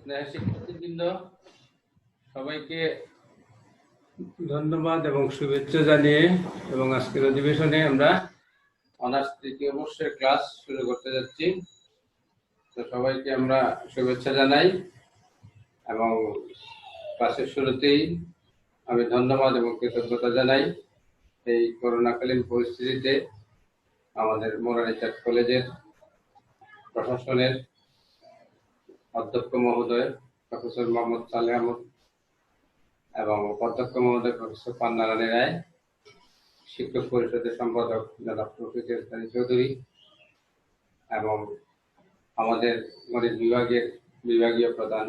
স্নেহ শিক্ষার্থীবৃন্দ, সবাইকে ধন্যবাদ এবং শুভেচ্ছা জানিয়ে এবং আজকের অধিবেশনে আমরা অনার্স তৃতীয় বর্ষের ক্লাস শুরু করতে যাচ্ছি। তো সবাইকে আমরা শুভেচ্ছা জানাই এবং ক্লাসের শুরুতেই আমি ধন্যবাদ এবং কৃতজ্ঞতা জানাই এই করোনাকালীন পরিস্থিতিতে আমাদের মোরারীচাঁদ কলেজের প্রশাসনের অধ্যক্ষ মহোদয় প্রফেসর মোহাম্মদ সালেহ আহমদ এবং উপাধ্যক্ষ মহোদয় প্রফেসর পান্না রানী রায়, শিক্ষক পরিষদের সম্পাদক জনাব প্রফেসর তানি চৌধুরী এবং আমাদের গণিত বিভাগের বিভাগীয় প্রধান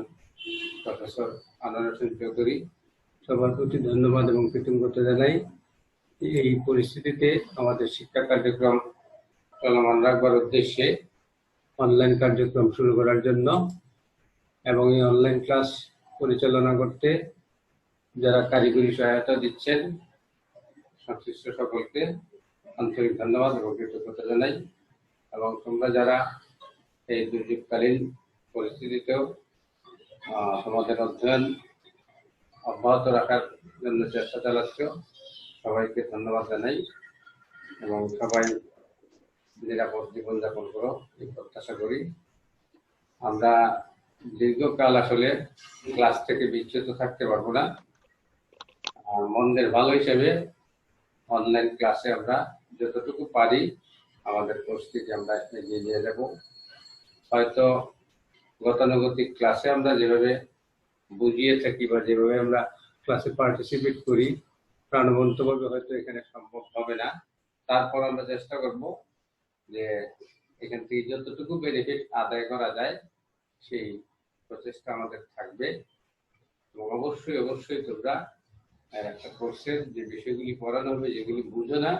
প্রফেসর আনোয়ার হোসেন চৌধুরী, সবার প্রতি ধন্যবাদ এবং কৃতজ্ঞতা জানাই। এই পরিস্থিতিতে আমাদের শিক্ষা কার্যক্রম চলমান রাখবার উদ্দেশ্যে অনলাইন কার্যক্রম শুরু করার জন্য এবং এই অনলাইন ক্লাস পরিচালনা করতে যারা কারিগরি সহায়তা দিচ্ছেন সংশ্লিষ্ট সকলকে আন্তরিক ধন্যবাদ এবং কৃতজ্ঞতা জানাই। এবং তোমরা যারা এই দুর্যোগকালীন পরিস্থিতিতেও তোমাদের অধ্যয়ন অব্যাহত রাখার জন্য চেষ্টা চালাচ্ছ, সবাইকে ধন্যবাদ জানাই এবং সবাই নিরাপদ জীবনযাপন করো এই প্রত্যাশা করি। আমরা দীর্ঘকাল আসলে ক্লাস থেকে বিচ্যুত থাকতে পারবো না। মন্দের ভালো হিসেবে অনলাইন ক্লাসে আমরা যতটুকু পারি আমাদের পরিস্থিতি আমরা এগিয়ে নিয়ে যাব। হয়তো গতানুগতিক ক্লাসে আমরা যেভাবে বুঝিয়ে থাকি বা যেভাবে আমরা ক্লাসে পার্টিসিপেট করি প্রাণবন্তভাবে হয়তো এখানে সম্ভব হবে না। তারপর আমরা চেষ্টা করব যে এখান থেকে যতটুকু বেনিফিট আদায় করা যায় সেই প্রচেষ্টা আমাদের থাকবে। এবং অবশ্যই অবশ্যই তোমরা একটা কোর্সের যে বিষয়গুলি পড়ানো হবে, যেগুলি বুঝো না,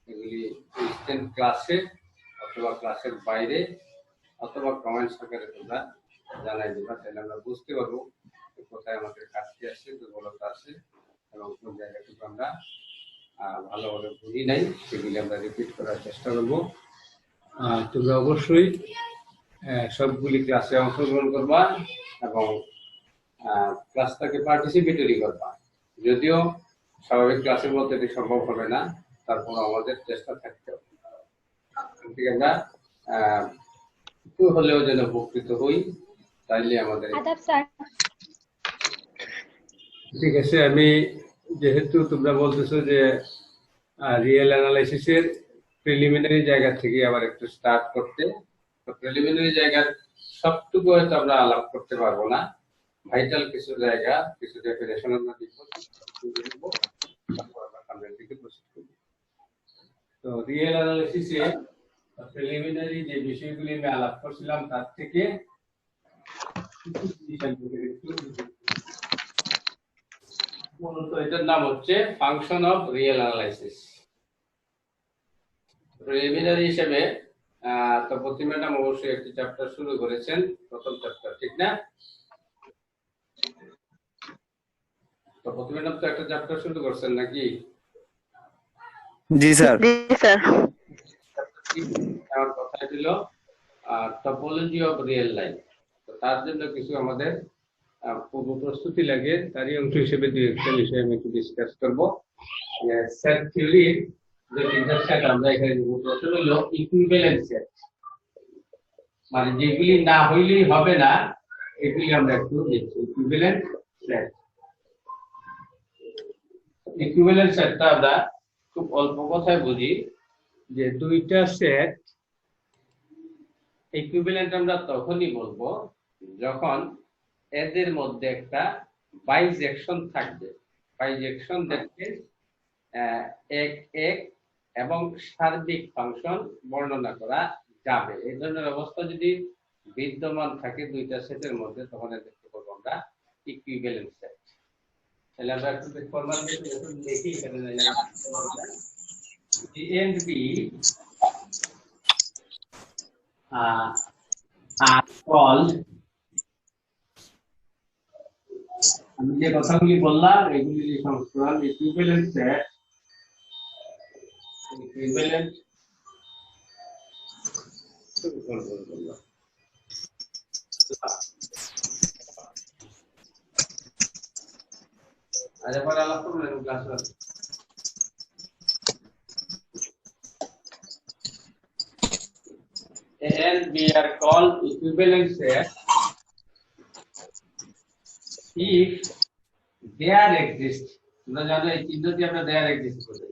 এগুলি ইনস্ট্যান্ট ক্লাসে অথবা ক্লাসের বাইরে অথবা কমেন্টস আকারে তোমরা জানাই দেবা, তাহলে আমরা বুঝতে পারবো কোথায় আমাদের ঘাটতি আছে, দুর্বলতা আছে এবং কোন জায়গাটুকু আমরা ভালোভাবে বুঝি নাই, সেগুলি আমরা রিপিট করার চেষ্টা করবো। তোমরা অবশ্যই সবগুলি ক্লাসে অংশগ্রহণ করবা এবং ক্লাসটাকে পার্টিসিপেটরি করবা। যদিও স্বাভাবিক ক্লাসের মধ্যে এটি সম্ভব হবে না, তারপর আমাদের চেষ্টা থাকতে হবে আমরা একটু হলেও যেন উপকৃত হই, তাইলে আমাদের ঠিক আছে। আমি যেহেতু তোমরা বলতেছো যে রিয়েল অ্যানালাইসিসের প্রিলিমিনারি জায়গা থেকে আবার একটু স্টার্ট করতে, তো প্রিলিমিনারি জায়গার সবটুকু হয়তো আমরা আলাপ করতে পারবো না, ভাইটাল কিছু জায়গা কিছু ডেফিনেশন আমরা দিব। তো রিয়েল অ্যানালাইসিসে প্রিলিমিনারি যে বিষয়গুলি আমি আলাপ করছিলাম তার থেকে মূলত এটার নাম হচ্ছে function of real analysis. Preliminary হিসেবে তপতি ম্যাডাম অবশ্যই একটি চ্যাপ্টার শুরু করেছেন, প্রথম চ্যাপ্টার, ঠিক না? তপতি ম্যাডাম তো একটা চ্যাপ্টার শুরু করছেন নাকি? জি স্যার। আমার কথা ছিল টপোলজি অফ রিয়েল লাইফ। তো তার জন্য কিছু আমাদের পূর্ব প্রস্তুতি লাগে, তারই অংশ হিসেবে দুই একটা বিষয় আমি একটু ডিসকাস করবো। সেট থিওরির যে তিনটা সেট আমরা এখানে প্রথম হলো ইকুইভ্যালেন্ট সেট, মানে যেগুলি না হইলেই হবে না এগুলি আমরা একটু দেখছি। ইকুইভ্যালেন্ট সেট, ইকুইভ্যালেন্ট সেটটা আমরা খুব অল্প কথায় বুঝি যে দুইটা সেট ইকুইভ্যালেন্ট আমরা তখনই বলবো যখন এদের মধ্যে একটা বাইজেকশন থাকবে। বাইজেকশন দেখতে এক এক এবং সার্বিক ফাংশন বর্ণনা করা যাবে। এই ধরনের অবস্থা যদি বিদ্যমান থাকে দুইটা সেটের মধ্যে, তখন এদেরকে বলবো আমরা ইকুইভ্যালেন্ট সেট। তাহলে আমরা একটু ফরমাল দেখি, এখানে A and B are called, আমি যে কথাগুলি বললাম এগুলি সংস্করণ ইকুইভ্যালেন্ট সেট। ইকুইভ্যালেন্ট আজ পরে আলাপ করবেন class and we are called equivalent set if there exists আমরা জানো এই চিহ্ন দিয়ে আমরা there exists বলি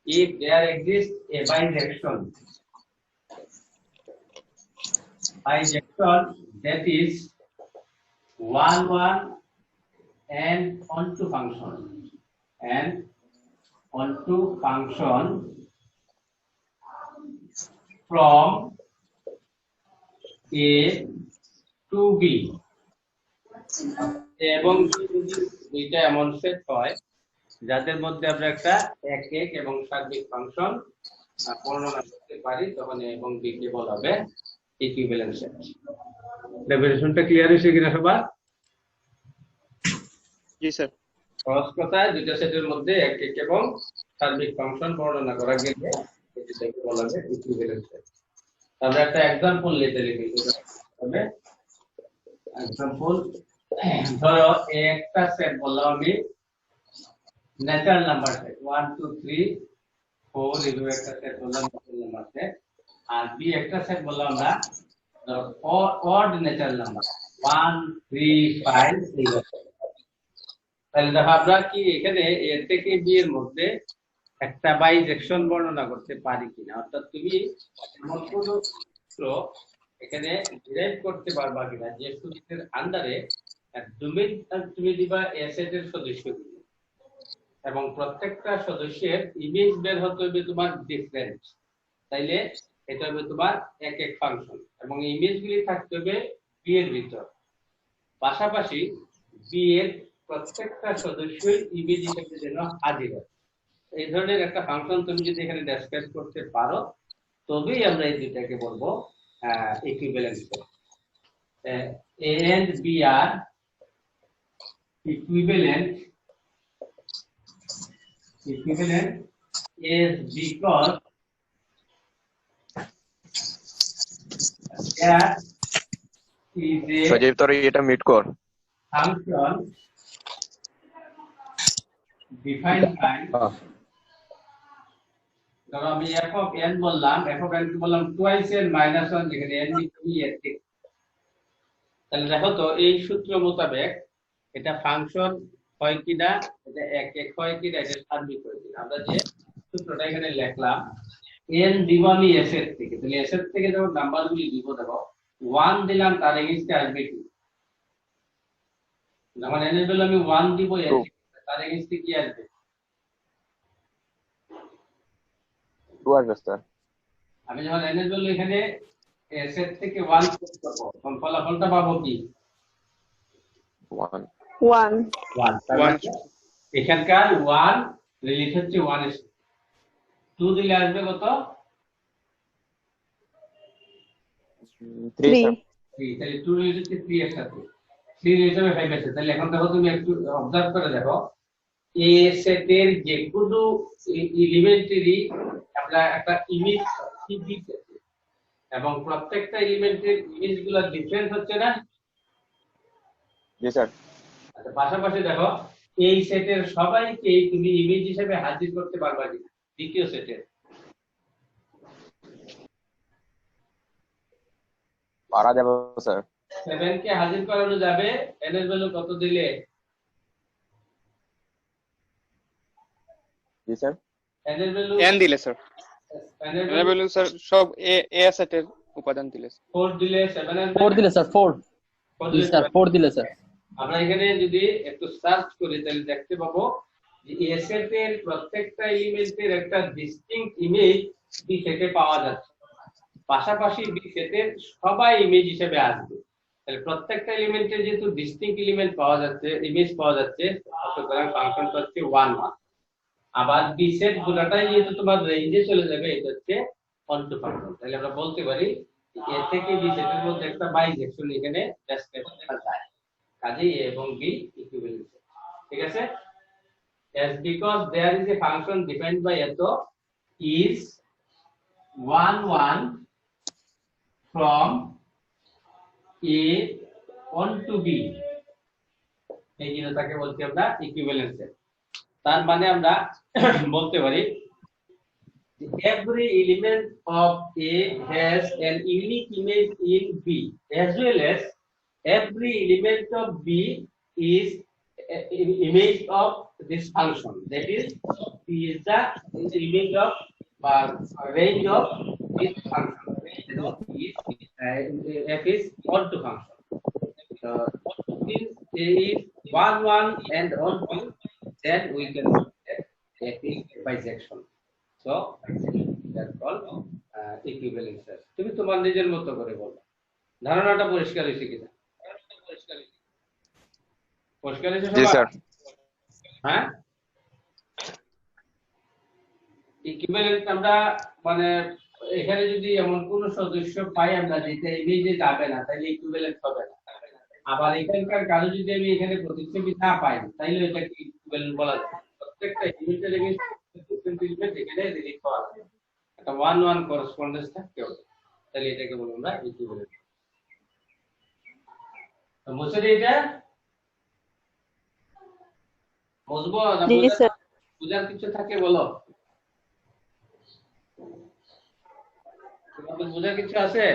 if there exists a bijection that is 1 1 and onto function from A to B এবং দুইটা এমন সেট হয় যাদের মধ্যে আমরা একটা একক এবং সার্বিক ফাংশন বর্ণনা করতে পারি তখন A এবং B কে বলা হবে ইকুইভ্যালেন্ট সেট। ডেফিনিশনটা ক্লিয়ার হয়েছে কিনা সবার? জি স্যার। সহজ কথায় দুইটা সেটের মধ্যে একক এবং সার্বিক ফাংশন বর্ণনা করা গেলে এটাকে বলা হবে ইকুইভ্যালেন্ট সেট। আমরা একটা एग्जांपल নিতে লিখি তবে एग्जांपल ধরো একটা সেট বললাম আমি ন্যাচারাল নাম্বার সেট 1 2 3 4 এগুলো একটা সেট বললাম ন্যাচারাল নাম্বার সেট আর বি একটা সেট বললাম আমরা অড ন্যাচারাল নাম্বার 1 3 5 এগুলো। তাহলে দেখো আমরা কি এখানে এ থেকে বি এর মধ্যে একটা বাইজেকশন বর্ণনা করতে পারি কিনা, অর্থাৎ তুমি এমন কোন সূত্র এখানে ডিরাইভ করতে পারবা কিনা যে সূত্রের আন্ডারে তুমি দিবা এ সেটের সদস্যগুলো এবং প্রত্যেকটা সদস্যের ইমেজ বের হতে হবে তোমার ডিফারেন্ট, তাইলে এটা হবে তোমার এক এক ফাংশন এবং ইমেজগুলি থাকতে হবে বি এর ভিতর, পাশাপাশি বি এর প্রত্যেকটা সদস্যই ইমেজ হিসেবে যেন হাজির হয়। এই ধরনের একটা ফাংশন তুমি যদি এখানে ডেসক্রাইব করতে পারো তবেই আমরা এই দুইটাকে বলবো equivalent set. A and B are equivalent is because there is a সজীব তোর এটা মিট কর function defined by ধরো আমি f of n বললাম, f of n কে বললাম twice n minus 1 যেখানে n ই এর ঠিক। তাহলে দেখো তো এই সূত্র মোতাবেক এটা ফাংশন হয় কিনা, এটা এক এক হয় কিনা, এটা সার্বিক হয় কিনা। আমরা যে সূত্রটা এখানে লিখলাম n দিব আমি s এর থেকে, তাহলে s এর থেকে যখন নাম্বারগুলি দিব দেখো 1 দিলাম তার এগেইনস্টে আসবে কি, যখন n এর ভ্যালু আমি 1 দিব s তার এগেইনস্টে কি আসবে 2 আসবে স্যার। আমি যখন n এর ভ্যালু এখানে s এর থেকে 1 করব তখন ফলাফলটা পাবো কি 1 এখানকার 1 রিলেট হচ্ছে 1 এর 2 দিলে আসবে কত 3 স্যার। 3, তাহলে 2 রিলেট হচ্ছে 3 এর সাথে 3 রিলেট হবে 5 এর সাথে। তাহলে এখন দেখো তুমি একটু অবজার্ভ করে দেখো এ সেটের যে কোনো এলিমেন্টেরই আমরা একটা ইমেজ দিতে এবং প্রত্যেকটা এলিমেন্টের ইমেজগুলো ডিফারেন্ট হচ্ছে না। জি স্যার। আচ্ছা পাশাপাশি দেখো এই সেটের সবাইকে তুমি ইমেজ হিসেবে হাজির করতে পারবা কিনা দ্বিতীয় সেটের, পারা যাবে স্যার। 7 কে হাজির করানো যাবে n এর ভ্যালু কত দিলে? জি স্যার। n এর ভ্যালু n দিলে স্যার, n এর n এর ভ্যালু স্যার সব a সেটের উপাদান দিলে 4 দিলে 7 এর 4 দিলে স্যার 4 জি স্যার 4 দিলে স্যার। আমরা এখানে যদি একটু সার্চ করি তাহলে দেখতে পাবো যে এ সেটের প্রত্যেকটা এলিমেন্টের একটা ডিস্টিংক্ট ইমেজ বি সেটে পাওয়া যাচ্ছে, পাশাপাশি বি সেটের সবাই ইমেজ হিসেবে আসবে। তাহলে প্রত্যেকটা এলিমেন্টের যেহেতু ডিস্টিংক্ট এলিমেন্ট পাওয়া যাচ্ছে, ইমেজ পাওয়া যাচ্ছে, সুতরাং ফাংশনটা হচ্ছে 1 1। আবার বি সেট গুলোটাই যেহেতু তোমার রেঞ্জে চলে যাবে, এটা হচ্ছে অনটু ফাংশন। তাহলে আমরা বলতে পারি এ থেকে বি সেটের মধ্যে একটা বাইজেকশন এখানে ডেসক্রাইব করা যায়, কাজেই a এবং b ইকুইভ্যালেন্ট। ঠিক আছে, as because there is a function defined by eto is 1 1 from a on to b, এই জিনিসটাকে বলছি আমরা ইকুইভ্যালেন্ট সেট। তার মানে আমরা বলতে পারি every element of A has an unique image in B, as well as every element of B is an image of this function. That is, B is the image of range of this function. F is onto function. So since A is 1 1 and onto, then we can get F is bisection. So that's called equivalences. তুমি তোমার নিজের মতো করে বলো, ধারণাটা পরিষ্কার হয়েছে কিনা? পরিষ্কার হয়েছে জি সবার? স্যার। হ্যাঁ, ইকুইভ্যালেন্ট আমরা মানে এখানে যদি এমন কোন সদস্য পাই আমরা যেটা ইমেজে যাবে না, তাহলে ইকুইভ্যালেন্ট হবে না। আবার এখানকার কারো যদি আমি এখানে প্রতিচ্ছবি না পাই, তাহলে এটাকে ইকুইভ্যালেন্ট বলা যায়। প্রত্যেকটা ইমেজের এখানে রিলেট করা যায়, একটা 1 1 করেসপন্ডেন্স থাকতে হবে, তাহলে এটাকে বলবো আমরা ইকুইভ্যালেন্ট। তো মুছে দিই এটা, বুঝবো না? বুঝার কিছু থাকে বলো, তোমাদের বোঝার কিছু আছে?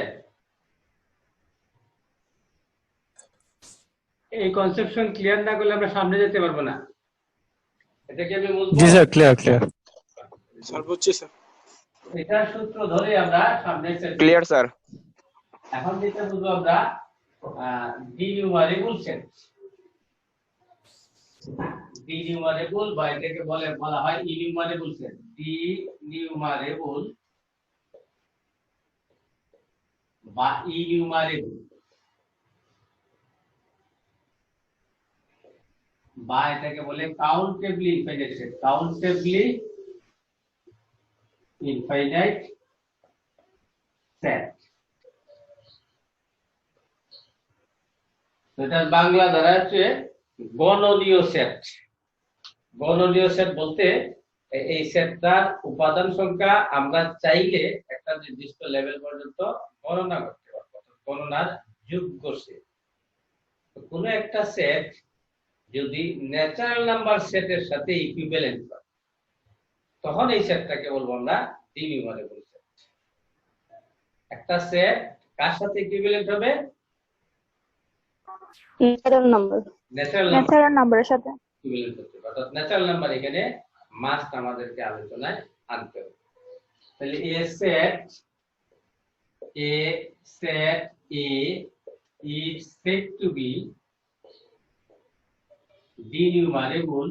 এই কনসেপশন ক্লিয়ার না করলে আমরা সামনে যেতে পারবো না। এটাকে আমি বুঝবো। জি স্যার, ক্লিয়ার ক্লিয়ার স্যার বুঝছি স্যার। এটার সূত্র ধরে আমরা সামনে ক্লিয়ার স্যার। এখন যেটা বুঝবো আমরা ডিনিউমারেবল সেট। ডিনিউমারেবল বা এটাকে বলা হয় ইনিউমারেবল সেট। ডিনিউমারেবল বা ইনিউমারেবল বা এটাকে বলে কাউন্টেবলি ইনফাইনাইট সেট। কাউন্টেবলি ইনফাইনাইট সেট, এটার বাংলা ধারা হচ্ছে গণনীয় সেট। গণনীয় সেট বলতে এই সেটটার উপাদান সংখ্যা আমরা চাইলে একটা নির্দিষ্ট লেভেল পর্যন্ত গণনা করতে পারবো, গণনার যোগ্য সেট। কোন একটা সেট যদি ন্যাচারাল নাম্বার সেটের সাথে ইকুইভ্যালেন্ট হয়, তখন এই সেটটাকে বলবো আমরা ডিনিউমারেবল সেট। একটা সেট কার সাথে ইকুইভ্যালেন্ট হবে? ন্যাচারাল নাম্বারের সাথে ইকুইভ্যালেন্ট হতে হবে। অর্থাৎ ন্যাচারাল নাম্বার এখানে মাস্ট আমাদেরকে আলোচনায় আনতে হবে। তাহলে এ set A is said to be denumerable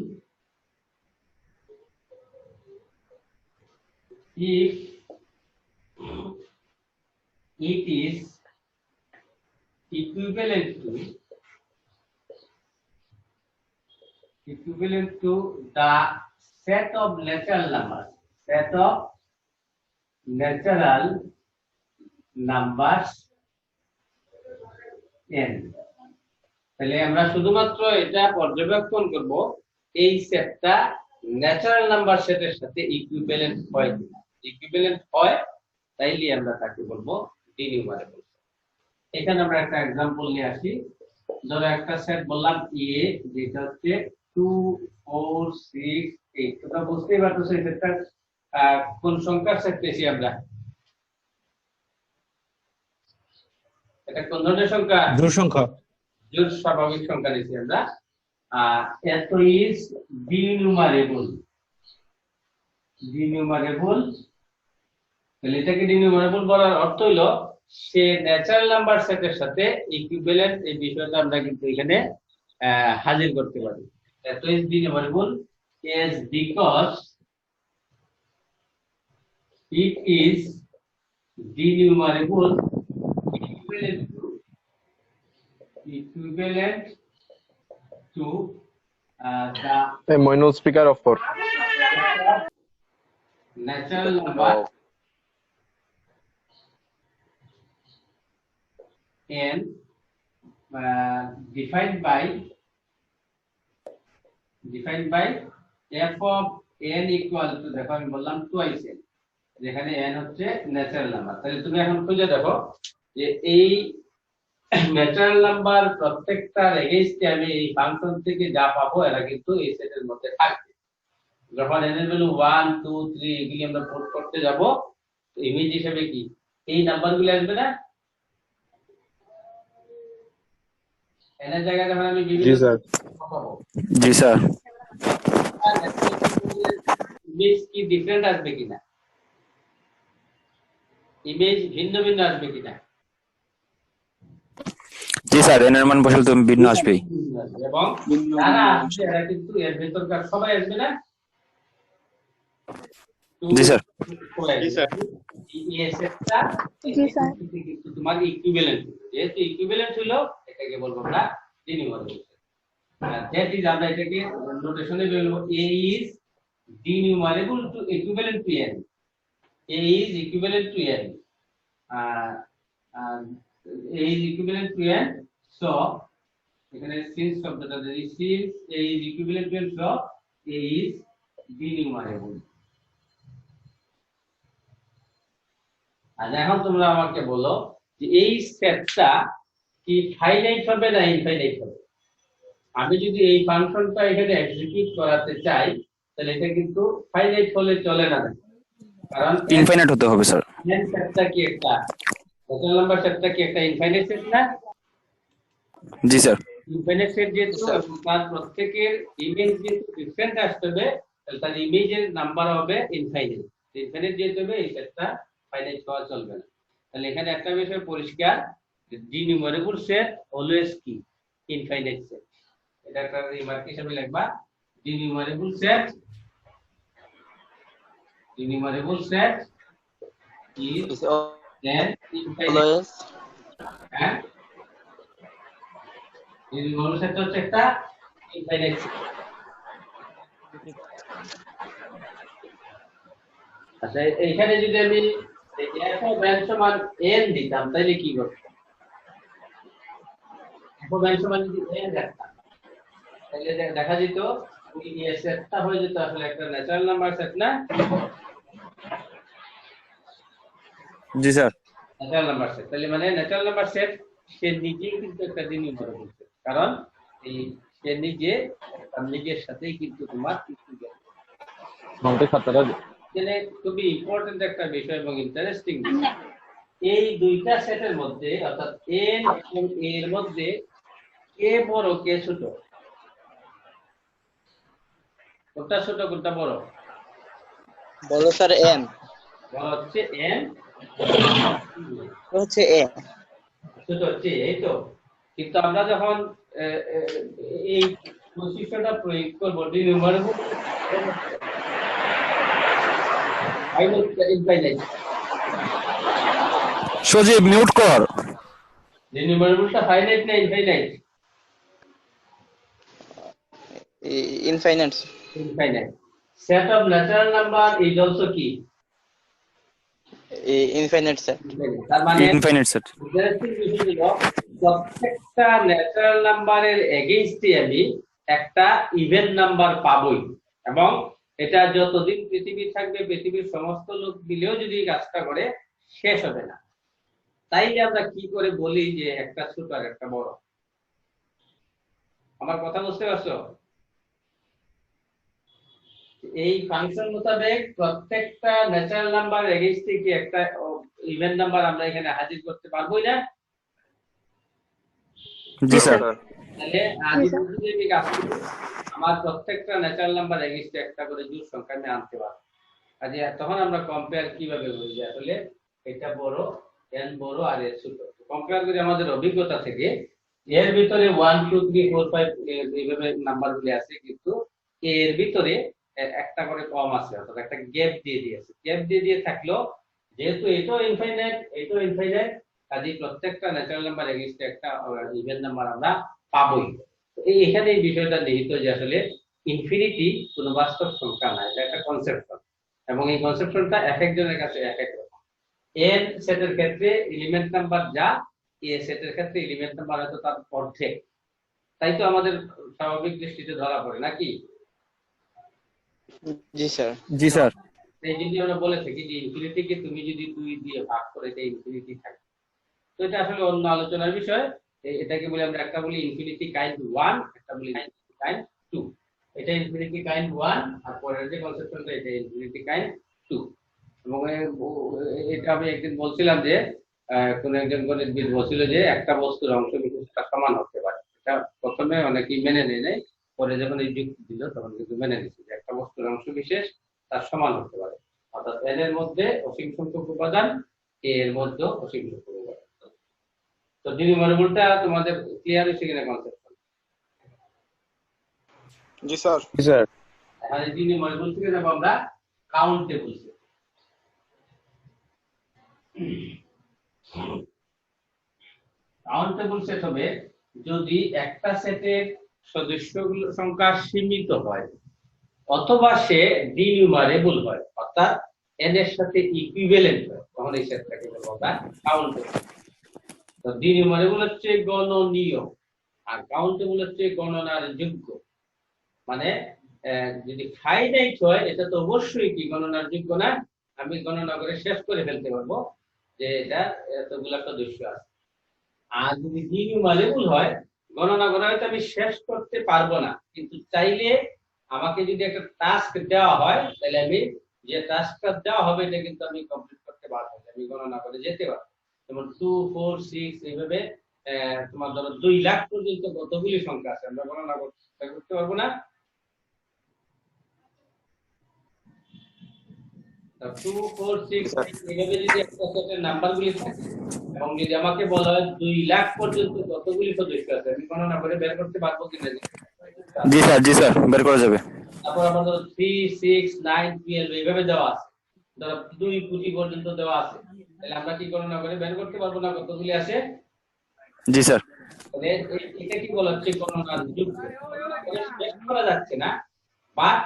if it is equivalent to the set of natural numbers, n। তাহলে আমরা শুধুমাত্র এটা পর্যবেক্ষণ করব এই সেটটা ন্যাচারাল নাম্বার সেটের সাথে ইকুইভ্যালেন্ট হয় কিনা। ইকুইভ্যালেন্ট হয় তাইলে আমরা তাকে বলবো ডিনিউমারেবল। এখানে আমরা একটা एग्जांपल নিয়ে আসি। ধরো একটা সেট বললাম এ, যেটা হচ্ছে 2 4 6 8। তোমরা বুঝতেই পারতেছো এই সেটটা কোন সংখ্যার সেট পেয়েছি আমরা? এটা কোন ধরনের সংখ্যা? জোড় সংখ্যা। জোড় স্বাভাবিক সংখ্যা নিয়েছি আমরা। এত ইজ ডিনিউমারেবল। তাহলে এটাকে ডিনিউমারেবল বলার অর্থ হলো সে ন্যাচারাল নাম্বার সেটের সাথে ইকুইভ্যালেন্ট। এই বিষয়টা আমরা কিন্তু এখানে হাজির করতে পারি। এত is ডিনিউমারেবল is because it is denumerable equivalent to A Moino speaker of 4. natural number n defined by f of n equal to, দেখো আমি বললাম twice n, যেখানে n হচ্ছে ন্যাচারাল নাম্বার। তাহলে তুমি এখন খুঁজে দেখো যে এই ন্যাচারাল নাম্বার প্রত্যেকটার এগেইনস্টে আমি এই ফাংশন থেকে যা পাবো এরা কিন্তু এই সেটের মধ্যে থাকবে। যখন n এর ভ্যালু 1 2 3 এগুলি আমরা পুট করতে যাব, ইমেজ হিসেবে কি এই নাম্বারগুলো আসবে না? n এর জায়গায় যখন আমি বিভিন্ন জি স্যার। পাবো, জি স্যার। ইমেজ কি ডিফারেন্ট আসবে কিনা, ইমেজ ভিন্ন ভিন্ন আসবে কিনা? জি স্যার, এন এর মান বসালে তো ভিন্ন আসবেই। এবং যারা আসবে এরা কিন্তু এর ভেতরকার সবাই আসবে না? জি স্যার। জি স্যার। এই সেটটা জি স্যার। কিন্তু তোমার ইকুইভ্যালেন্ট, যেহেতু ইকুইভ্যালেন্ট হলো এটাকে বলবো আমরা ডিনিউমারেবল। দ্যাট ইজ আমরা এটাকে নোটেশনে বলবো a is denumerable to equivalent to n. a is equivalent to n. a is equivalent to n, so এখানে since শব্দটা যদি since a is equivalent to n, so a is denumerable. আর এখন তোমরা আমাকে বলো যে এই সেটটা কি ফাইনাইট হবে না ইনফাইনাইট হবে? আমি যদি এই ফাংশনটা এখানে এক্সিকিউট করাতে চাই তাহলে এটা কিন্তু ফাইনাইট হলে চলে না, কারণ ইনফাইনাইট হতে হবে স্যার। n সেটটা কি একটা ন্যাচারাল নাম্বার সেটটা কি একটা ইনফাইনাইট সেট না? জি স্যার। ইনফাইনাইট সেট যেহেতু তার প্রত্যেকের ইমেজ যেহেতু ডিফারেন্ট আসতে হবে, তাহলে তার ইমেজের নাম্বার হবে ইনফাইনাইট। ইনফাইনাইট যেহেতু হবে এই সেটটা ফাইনাইট হওয়া চলবে না। তাহলে এখানে একটা বিষয় পরিষ্কার, ডিনিউমারেবল সেট অলওয়েজ কি ইনফাইনাইট সেট। এটা একটা রিমার্ক হিসেবে লিখবা, ডিনিউমারেবল সেট is an infinite, হ্যাঁ, ডিনিউমারেবল সেট হচ্ছে একটা ইনফাইনাইট সেট। আচ্ছা, এইখানে যদি আমি f of n সমান n দিতাম তাহলে কি করতাম? f of n সমান যদি n রাখতাম তাহলে দেখা যেত এই সেটটা হয়ে যেত আসলে একটা ন্যাচারাল নাম্বার সেট না? জি স্যার। ন্যাচারাল নাম্বার সেট, তাহলে মানে ন্যাচারাল নাম্বার সেট সে নিজেই কিন্তু একটা ডিনিউমারেবল সেট, কারণ এই সে নিজের সাথেই কিন্তু তোমার এখানে খুবই ইম্পর্টেন্ট একটা বিষয় এবং ইন্টারেস্টিং বিষয়, এই দুইটা সেটের মধ্যে অর্থাৎ n এবং a এর মধ্যে কে বড় কে ছোট? কোনটা ছোট কোনটা বড়? বড় স্যার এম, বড় হচ্ছে n, হচ্ছে এ। ছোট হচ্ছে এই তো। কিন্তু আমরা যখন এই বৈশিষ্ট্যটা প্রয়োগ করবো ডিনিউমারেবল ইনফাইনাইট, সজীব মিউট কর। ডিনিউমারেবলটা ফাইনাইট না infinite? Infinite. Infinite. Set of natural number is also key. Infinite sir. তার মানে ইনফাইনাইট সেট। interesting বিষয় হলো প্রত্যেকটা ন্যাচারাল নাম্বারের এগেইনস্টে আমি একটা ইভেন নাম্বার পাবোই, এবং এটা যতদিন পৃথিবী থাকবে পৃথিবীর সমস্ত লোক মিলেও যদি কাজটা করে শেষ হবে না। তাইলে আমরা কি করে বলি যে একটা ছোট আর একটা বড়? আমার কথা বুঝতে পারছো? এই ফাংশন মোতাবেক প্রত্যেকটা ন্যাচারাল নাম্বার এগেইনস্টে কি একটা ইভেন নাম্বার আমরা এখানে হাজির করতে পারবোই না? জি স্যার। তাহলে আজ যদি আমি কাজ করি আমার প্রত্যেকটা ন্যাচারাল নাম্বার এগেইনস্টে একটা করে জোড় সংখ্যা আমি আনতে পারবো। কাজে তখন আমরা কম্পেয়ার কিভাবে করি যে আসলে এটা বড়, n বড় আর এর ছোট। কম্পেয়ার করে আমাদের অভিজ্ঞতা থেকে এর ভিতরে 1 2 3 4 5 এইভাবে নাম্বারগুলি আছে, কিন্তু এর ভিতরে একটা করে কম আছে, অর্থাৎ একটা গ্যাপ দিয়ে দিয়েছে। গ্যাপ দিয়ে থাকলো যেহেতু এটাও ইনফাইনাইট, কাজে প্রত্যেকটা ন্যাচারাল নাম্বার এগেইনস্টে একটা ইভেন নাম্বার আমরা পাবোই। এখানে এই বিষয়টা নিহিত যে আসলে ইনফিনিটি কোনো বাস্তব সংখ্যা না, এটা একটা কনসেপশন, এবং এই কনসেপশনটা এক একজনের কাছে এক এক রকম। n সেটের ক্ষেত্রে এলিমেন্ট নাম্বার যা, a সেটের ক্ষেত্রে এলিমেন্ট নাম্বার হয়তো তার অর্ধেক, তাই তো আমাদের স্বাভাবিক দৃষ্টিতে ধরা পড়ে নাকি? জি স্যার। জি স্যার। এই যদি আমরা বলে থাকি যে ইনফিনিটিকে তুমি যদি 2 দিয়ে ভাগ করে এটা ইনফিনিটি থাকে, তো এটা আসলে অন্য আলোচনার বিষয়। এটাকে বলি আমরা, একটা বলি ইনফিনিটি কাইন্ড 1, একটা বলি ইনফিনিটি কাইন্ড 2। এটা ইনফিনিটি কাইন্ড 1 আর পরের যে কনসেপ্টটা এটা ইনফিনিটি কাইন্ড 2। এবং এটা আমি একদিন বলছিলাম যে কোন একজন গণিতবিদ বলছিল যে একটা বস্তুর অংশ বিশেষটা সমান হতে পারে। এটা প্রথমে অনেকেই মেনে নেয় নাই, পরে যখন এই যুক্তি দিল তখন কিন্তু মেনে নিচ্ছে যে একটা বস্তুর অংশ বিশেষ তার সমান হতে পারে। অর্থাৎ n এর মধ্যে অসীম সংখ্যক উপাদান, a এর মধ্যে অসীম সংখ্যক উপাদান। তো ডিনিউমারেবলটা তোমাদের ক্লিয়ার হয়েছে কিনা কনসেপ্ট? জি স্যার। জি স্যার। এখন এই ডিনিউমারেবল থেকে যাব আমরা কাউন্টেবলসে। কাউন্টেবল সেট হবে যদি একটা সেটের সদস্যগুলোর সংখ্যা সীমিত হয় অথবা সে ডিনিউমারেবল হয়, অর্থাৎ n এর সাথে ইকুইভ্যালেন্ট হয়, তখন এই সেটটাকে বলবো আমরা কাউন্টেবল। তো ডিনিউমারেবল হচ্ছে গণনীয় আর কাউন্টেবল হচ্ছে গণনার যোগ্য। মানে যদি ফাইনাইট হয় এটা তো অবশ্যই কি গণনার যোগ্য না, আমি গণনা করে শেষ করে ফেলতে পারবো যে এটা এতগুলা সদস্য আছে। আর যদি ডিনিউমারেবল হয় গণনা করা হয়তো আমি শেষ করতে পারবো না, কিন্তু চাইলে আমাকে যদি একটা টাস্ক দেওয়া হয় তাহলে আমি যে টাস্কটা দেওয়া হবে এটা কিন্তু আমি কমপ্লিট করতে পারবো, আমি গণনা করে যেতে পারবো। যেমন 2 4 6 এইভাবে তোমার ধরো 2 লাখ পর্যন্ত কতগুলি সংখ্যা আছে আমরা গণনা করতে পারবো না। 2 4 6 এইভাবে যদি একটা সেটের নাম্বারগুলি থাকে এবং যদি আমাকে বলা হয় 2 লাখ পর্যন্ত কতগুলি সদস্য আছে আমি গণনা করে বের করতে পারবো কিনা? জি স্যার, জি স্যার, বের করা যাবে। তারপর আমাদের 3 6 9 12 এইভাবে দেওয়া আছে, ধরো 2 কোটি পর্যন্ত দেওয়া আছে, তাহলে আমরা কি গণনা করে বের করতে পারবো না কতগুলি আছে? জি স্যার। তাহলে এটা কি বলা হচ্ছে গণনার যোগ্য। শেষ করা যাচ্ছে না, বাট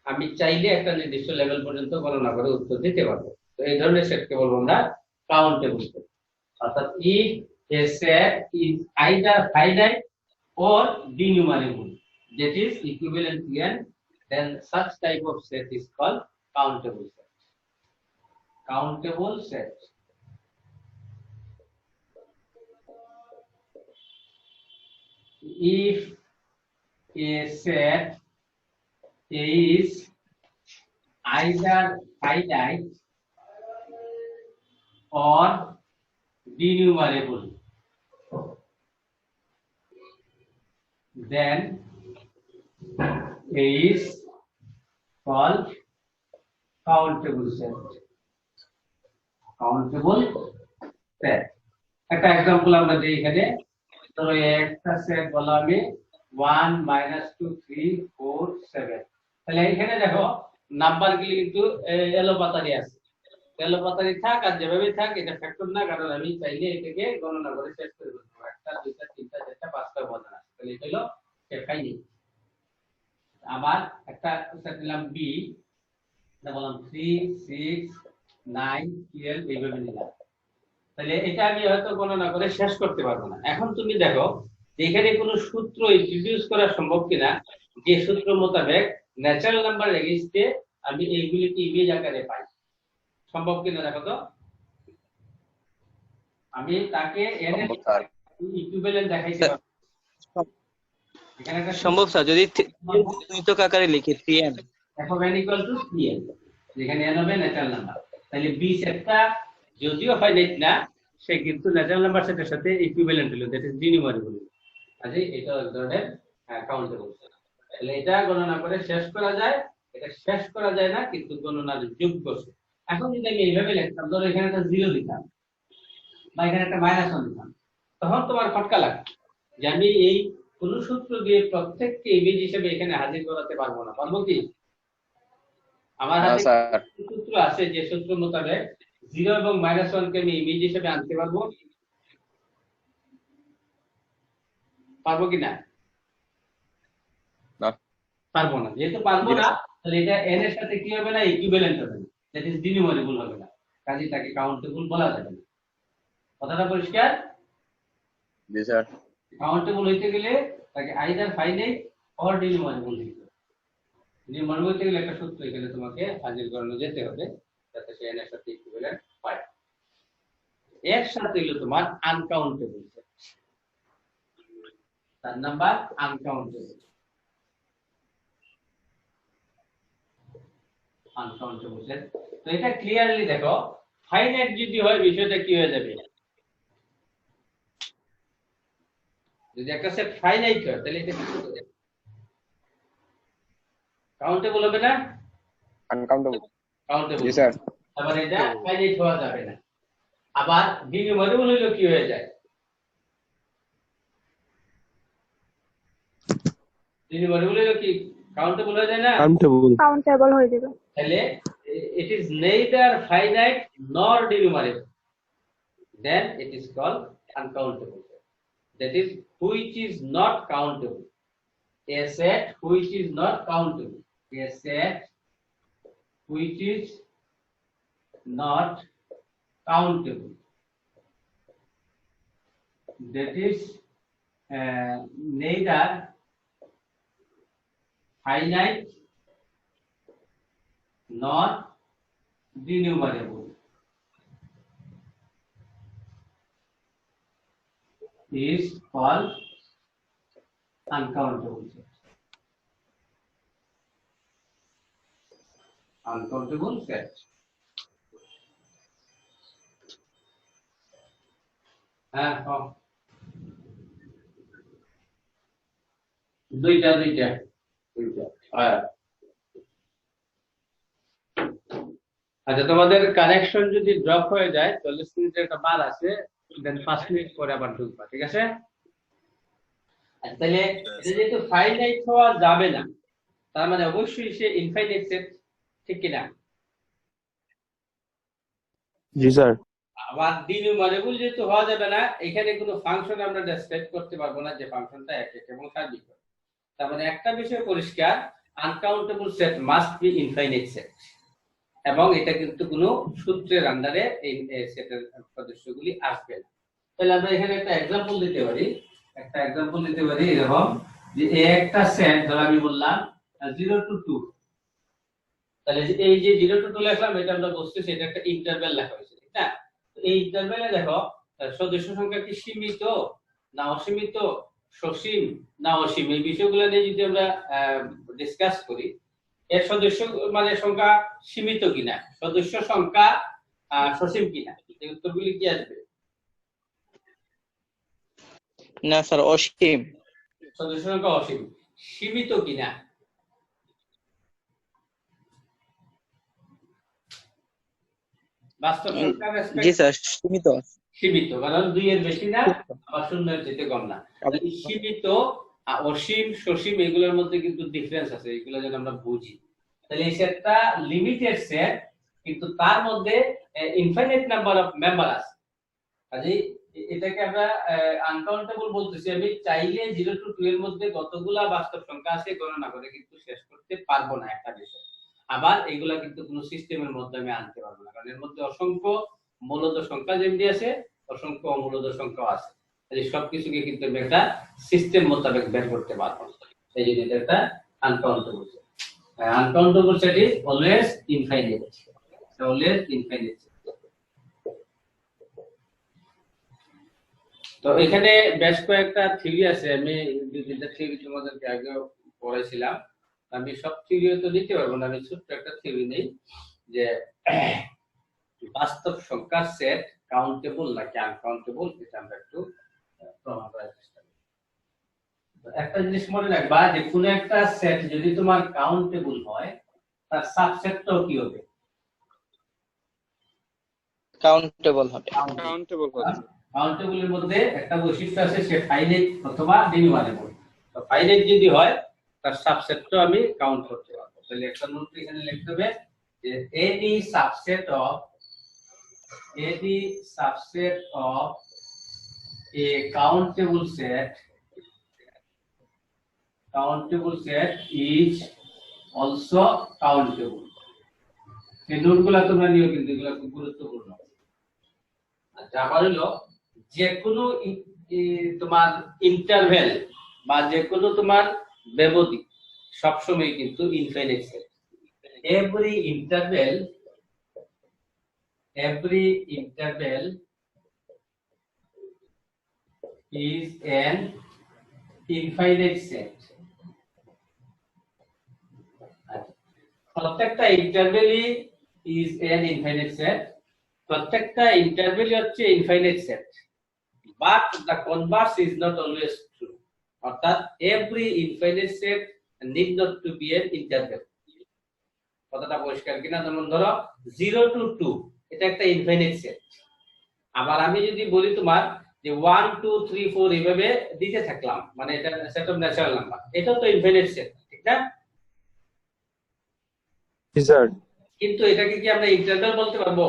আমি চাইলে একটা নির্দিষ্ট লেভেল পর্যন্ত গণনা করে উত্তর দিতে পারবো। তো এই ধরনের সেটকে বলবো আমরা কাউন্টেবল সেট। অর্থাৎ if a set is either finite or denumerable that is equivalent to n, then such type of set is called countable set. Countable set. If a set is either finite or denumerable, then is called countable set. Countable set. একটা example আমরা দেই এখানে, ধরো একটা set বলা আমি 1 2 3 4 7। তাহলে এখানে দেখো নাম্বারগুলি কিন্তু এলোপাতারি আছে, এলোপাতারি থাক আর যেভাবে থাক এটা ফ্যাক্টর না, কারণ আমি চাইলে এটাকে গণনা করে শেষ করে ফেলতে পারবো। একটা দুইটা তিনটা চারটা পাঁচটা উপাদান আছে, তাহলে এটা হলো ফাইনাইট। আবার একটা সেট নিলাম বি, এটা বললাম 3 6 9 12 এইভাবে নিলাম, তাহলে এটা আমি হয়তো গণনা করে শেষ করতে পারবো না। এখন তুমি দেখো যে এখানে কোনো সূত্র ইন্ট্রোডিউস করা সম্ভব কিনা, যে সূত্র মোতাবেক ন্যাচারাল নাম্বার এগেইনস্টে আমি এইগুলিকে ইমেজ আকারে পাই, সম্ভব কিনা দেখো তো। আমি তাকে n এর ইকুইভ্যালেন্ট দেখাইতে পারবো। এখানে একটা সম্ভব স্যার, যদি গুণিতক আকারে লিখি 3n, দেখো n = 3n, যেখানে n হবে ন্যাচারাল নাম্বার, তাহলে b সেটটা যদিও ফাইনাইট না সে কিন্তু ন্যাচারাল নাম্বার সেটের সাথে ইকুইভ্যালেন্ট হলো, দ্যাট ইজ ডিনিউমারেবল। আজ এটা এক ধরনের কাউন্টেবল সেট। তাহলে এটা গণনা করে শেষ করা যায়, এটা শেষ করা যায় না কিন্তু গণনার যোগ্য সেট। এখন যদি আমি এইভাবে লিখতাম, ধরো এখানে একটা 0 দিতাম বা এখানে একটা -1 দিতাম, তখন তোমার খটকা লাগবে যে আমি এই কোন সূত্র দিয়ে প্রত্যেককে ইমেজ হিসেবে এখানে হাজির করাতে পারবো না। পারবো কি? আমার হাতে সূত্র আছে যে সূত্র মোতাবেক 0 এবং -1 কে আমি ইমেজ হিসেবে আনতে পারবো, পারবো কি না? পারবো না। যেহেতু পারবো না তাহলে এটা n এর সাথে কি হবে না, ইকুইভ্যালেন্ট হবে না, দ্যাট ইজ ডিনিউমারেবল হবে না, কাজেই তাকে কাউন্টেবল বলা যাবে না। কথাটা পরিষ্কার? জি স্যার। কাউন্টেবল হইতে গেলে তাকে আইদার ফাইনাইট অর ডিনিউমারেবল হইতে হবে। ডিনিউমারেবল হইতে গেলে একটা সূত্র এখানে তোমাকে হাজির করানো যেতে হবে যাতে সে n এর সাথে ইকুইভ্যালেন্ট পায়। এর সাথে হলো তোমার আনকাউন্টেবল সেট, তার নাম্বার আনকাউন্টেবল। Uncountable set. তো এটা ক্লিয়ারলি দেখো, ফাইনাইট যদি হয় বিষয়টা কি হয়ে যাবে, যদি একটা সেট ফাইনাইট হয় তাহলে এটা কি হবে, কাউন্টেবল হবে না? আনকাউন্টেবল। কাউন্টেবল। জি স্যার। তারপরে এটা ফাইনাইট হওয়া যাবে না। আবার ডিনিউমারেবল হইলো কি হয়ে যায়, ডিনিউমারেবল হইলো কি কাউন্টেবল হয়ে যায় না? কাউন্টেবল হয়ে যাবে। তাহলে it is neither finite nor denumerable, then it is called uncountable. That is, which is not countable. A set which is not countable. A set which is not countable. That is neither finite nor denumerable. Is called uncountable set. Uncountable set. হ্যাঁ, দুইটা। হ্যাঁ। আচ্ছা, তোমাদের connection যদি drop হয়ে যায় 40 মিনিটের একটা বার আছে, দেন 5 মিনিট পরে আবার ঢুকবা, ঠিক আছে? আচ্ছা, তাহলে এটা যেহেতু ফাইনাইট হওয়া যাবে না, তার মানে অবশ্যই সে ইনফাইনাইট সেট, ঠিক কিনা? জি স্যার। আবার ডিনিউমারেবল যেহেতু হওয়া যাবে না, এখানে কোনো ফাংশন আমরা ডেসক্রাইব করতে পারবো না যে ফাংশনটা এক এবং সার্বিক। তার মানে একটা বিষয় পরিষ্কার, uncountable set must be infinite set, এবং এটা কিন্তু কোনো সূত্রের আন্ডারে এই সেটের সদস্যগুলি আসবে না। তাহলে আমরা এখানে একটা এক্সাম্পল দিতে পারি, এরকম যে একটা সেট ধরো আমি বললাম 0 to 2, তাহলে এই যে 0 to 2 লিখলাম, এটা আমরা বুঝতেছি এটা একটা ইন্টারভ্যাল লেখা হয়েছে, ঠিক না? তো এই ইন্টারভ্যালে দেখো সদস্য সংখ্যা কি সীমিত না অসীমিত, সসীম না অসীম, এই বিষয়গুলো নিয়ে যদি আমরা ডিসকাস করি, এর সদস্য মানে সংখ্যা সীমিত কিনা, সদস্য সংখ্যা সসীম কিনা, এই উত্তরগুলি কি আসবে? না স্যার, অসীম। সদস্য সংখ্যা অসীম। সীমিত কিনা? বাস্তব সংখ্যা জি স্যার, সীমিত। সীমিত, কারণ 2 এর বেশি না, আবার 0 এর চেয়ে কম না। সীমিত, অসীম, সসীম এগুলোর মধ্যে কিন্তু ডিফারেন্স আছে, এগুলো যেন আমরা বুঝি। তাহলে এই সেটটা লিমিটেড সেট, কিন্তু তার মধ্যে ইনফাইনাইট নাম্বার অফ মেম্বার আছে। কাজেই এটাকে আমরা আনকাউন্টেবল বলতেছি। আমি চাইলে 0 to 2 এর মধ্যে কতগুলা বাস্তব সংখ্যা আছে গণনা করে কিন্তু শেষ করতে পারবো না একটা বিষয়। আবার এগুলা কিন্তু কোনো সিস্টেমের মাধ্যমে আনতে পারবো না, কারণ এর মধ্যে অসংখ্য মূলদ সংখ্যা যেমনি আছে, অসংখ্য অমূলদ সংখ্যা আছে। এই সবকিছুকে কিন্তু আমি একটা সিস্টেম মোতাবেক বের করতে পারবো। এই জন্য এটা একটা uncountable set. Uncountable set is always infinite, always infinite. তো এখানে বেশ কয়েকটা থিওরি আছে, আমি দুইটা থিওরি তোমাদেরকে আগে পড়াইছিলাম। আমি সব থিওরিও তো দিতে পারবো না, আমি ছোট্ট একটা থিওরি নেই যে বাস্তব সংখ্যার সেট কাউন্টেবল নাকি আনকাউন্টেবল, এটা আমরা একটু প্রমাণ করার চেষ্টা করি। একটা জিনিস মনে রাখবা যে কোনো একটা সেট যদি তোমার কাউন্টেবল হয়, তার সাবসেটটাও কি হবে? কাউন্টেবল হবে। কাউন্টেবল হবে। কাউন্টেবলের মধ্যে একটা বৈশিষ্ট্য আছে, সে ফাইনাইট অথবা ডিনিউমারেবল। তো ফাইনাইট যদি হয়, তার সাবসেটটাও আমি কাউন্ট করতে পারবো। তাহলে একটা নোট এখানে লিখতে হবে যে any subset of a countable set is also countable. এই নোটগুলো তোমরা নিও, কিন্তু এগুলো খুব গুরুত্বপূর্ণ। আচ্ছা, আবার হলো যে কোনো তোমার ইন্টারভ্যাল বা যে কোনো তোমার ব্যবধি সবসময় কিন্তু infinite set. every interval is an infinite set. প্রত্যেকটা ইন্টারভ্যালই ইজ এন ইনফাইনাইট সেট, প্রত্যেকটা ইন্টারভ্যালই হচ্ছে infinite set, but the converse is not always true, অর্থাৎ every infinite set need not to be an interval. কথাটা পরিষ্কার কিনা? যেমন ধরো 0 to 2 এটা একটা ইনফাইনাইট সেট, আবার আমি যদি বলি তোমার যে 1 2 3 4 এইভাবে দিতে থাকলাম, মানে এটা সেট অফ ন্যাচারাল নাম্বার, এটা তো ইনফাইনাইট সেট, ঠিক না? জি স্যার। কিন্তু এটাকে কি আমরা ইন্টারভ্যাল বলতে পারবো?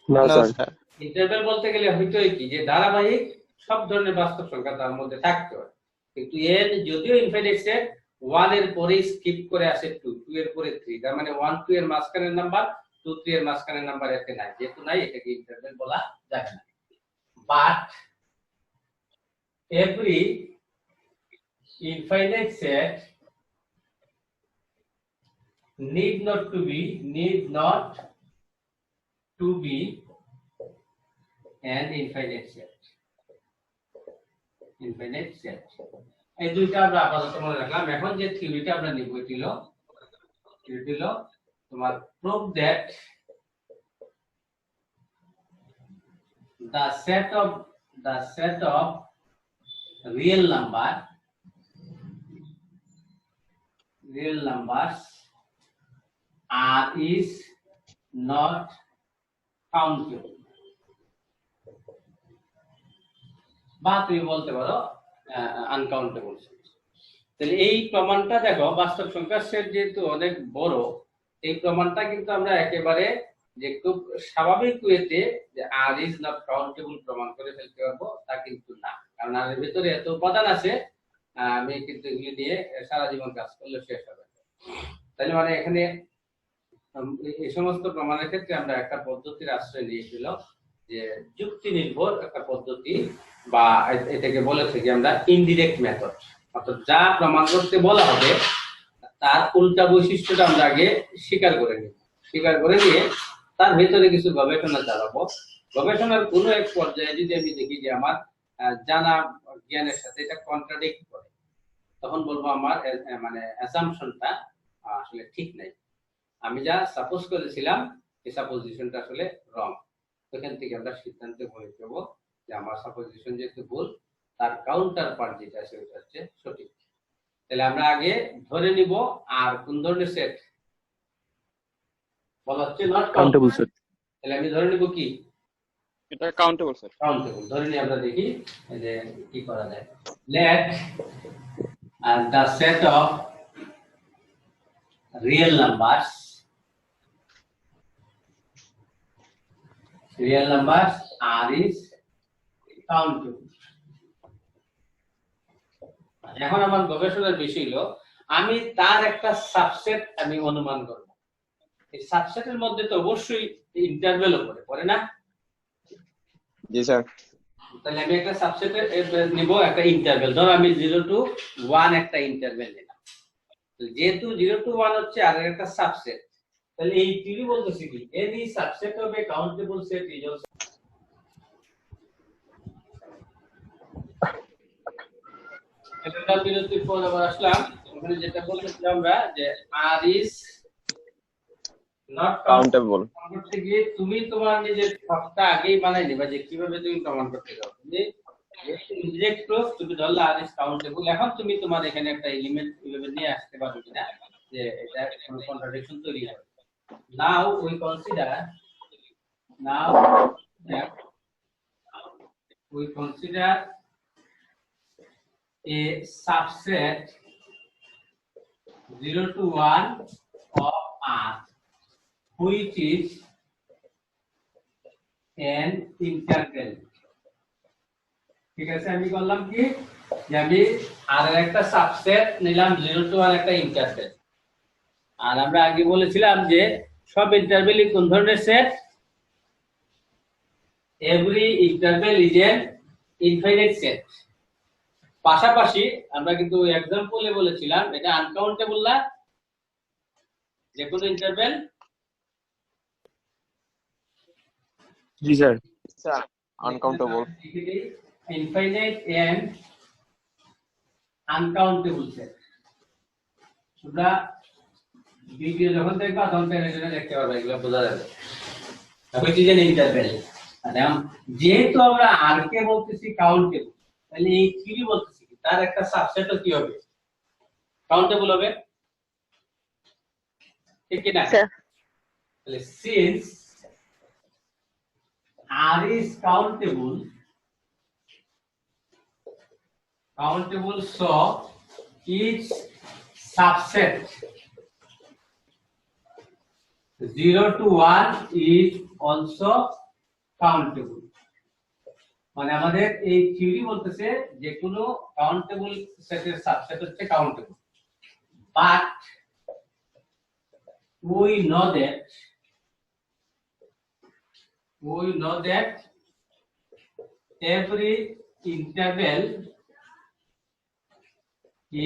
না না স্যার। স্যার। ইন্টারভ্যাল বলতে গেলে হয়তো কি যে ধারাবাহিক সব ধরনের বাস্তব সংখ্যা তার মধ্যে থাকতে হয়, কিন্তু এর যদিও ইনফাইনাইট সেট 1 এর পরে স্কিপ করে আসে 2, 2 এর পরে 3, তার মানে 1 2 এর মাঝখানের নাম্বার 2 3 এর মাঝখানের নাম্বার এতে নাই, যেহেতু নাই এটাকে ইন্টারভ্যাল বলা যাবে না। But every infinite set need not to be an infinite set. এই দুইটা আমরা আপাতত মনে রাখলাম। এখন যে থিওরিটা আমরা নিব এটি হলো তোমার prove that the set of real numbers are is not countable, বা তুমি বলতে পারো আনকাউন্টেবল। তাহলে এই প্রমাণটা দেখো, বাস্তব সংখ্যার সেট যেহেতু অনেক বড়, এই প্রমাণটা কিন্তু আমরা একেবারে যে খুব স্বাভাবিক ওয়েতে যে আর ইজ নট কাউন্টেবল প্রমাণ করে ফেলতে পারবো তা কিন্তু না, কারণ আর এর ভিতরে এত উপাদান আছে, আমি কিন্তু এগুলি নিয়ে সারা জীবন কাজ করলে শেষ হবে। তাহলে মানে এখানে এই সমস্ত প্রমাণের ক্ষেত্রে আমরা একটা পদ্ধতির আশ্রয় নিয়েছিল, যে যুক্তি নির্ভর একটা পদ্ধতি, বা এটাকে বলে থাকি আমরা ইনডিরেক্ট মেথড। অর্থাৎ যা প্রমাণ করতে বলা হবে তার উল্টা বৈশিষ্ট্যটা আমরা আগে স্বীকার করে নিব, স্বীকার করে নিয়ে তার ভেতরে কিছু গবেষণা চালাবো। গবেষণার কোনো এক পর্যায়ে যদি আমি দেখি যে আমার জানা জ্ঞানের সাথে এটা কন্ট্রাডিক্ট করে, তখন বলবো আমার মানে অ্যাসাম্পশনটা আসলে ঠিক নাই, আমি যা সাপোজ করেছিলাম এই সাপোজিশনটা আসলে রং। ওখান থেকে আমরা সিদ্ধান্তে পৌঁছে যাবো যে আমার সাপোজিশন যেহেতু ভুল, তার কাউন্টার পার্ট যেটা সেটা হচ্ছে সঠিক। তাহলে আমরা আগে ধরে নিব আর কোন ধরনের সেট বলা হচ্ছে নট কাউন্টেবল সেট। তাহলে আমি ধরে নিব কি এটা কাউন্টেবল স্যার। কাউন্টেবল ধরে নিয়ে আমরা দেখি যে কি করা যায়। Let the set of real numbers are is countable। এখন আমার গবেষণার বিষয় হলো আমি তার একটা সাবসেট আমি অনুমান করব। এই সাবসেটের মধ্যে তো অবশ্যই ইন্টারভ্যালও পড়ে না? জি স্যার। তাহলে আমি একটা সাবসেট নিব, একটা ইন্টারভ্যাল, ধরো আমি 0 to 1 একটা ইন্টারভ্যাল নিলাম। যেহেতু 0 to 1 হচ্ছে আর একটা সাবসেট, তাহলে এই থিওরি বলতেছে কি any subset of A countable set is also. একটা বিরতির পর আবার আসলাম, ওখানে যেটা বলতেছিলাম আমরা যে আর ইজ নট কাউন্টেবল। করতে গিয়ে তুমি তোমার নিজের সবটা আগেই বানাই নিবা যে কিভাবে তুমি প্রমাণ করতে যাও। তুমি ইনডিরেক্ট প্রুফ তুমি ধরলে আর ইজ কাউন্টেবল, এখন তুমি তোমার এখানে একটা এলিমেন্ট কিভাবে নিয়ে আসতে পারবে কিনা যে এটা কোনো কন্ট্রাডিকশন তৈরি হবে। Now we consider a subset 0 to 1 of R which is an interval। ঠিক আছে, আমি বললাম কি যে আমি আর একটা সাবসেট নিলাম 0 to 1 একটা ইন্টারভ্যাল, আর আমরা আগে বলেছিলাম যে সব ইন্টারভ্যালই কোন ধরনের set? Every interval is an infinite set. পাশাপাশি আমরা কিন্তু এক্সাম্পলে বলেছিলাম এটা আনকাউন্টেবল না, যে কোনো ইন্টারভ্যাল। জি sir. Sir uncountable. Infinite and uncountable set. তোমরা ভিডিও যখন দেখবা তখন পেনে দেখতে পারবে, এগুলো বোঝা যাবে। তারপরে কি জানি ইন্টারভেল, যেহেতু আমরা আর কে বলতেছি কাউন্টেবল, তাহলে এই থিওরি বলতেছি কি তার একটা সাবসেটও কি হবে, কাউন্টেবল হবে, ঠিক কি না? তাহলে since R is countable, so each subset 0 to 1 is also countable. মানে আমাদের এই থিওরি বলতেছে যে কোনো কাউন্টেবল সেটের সাবসেট হচ্ছে countable, but we know that every interval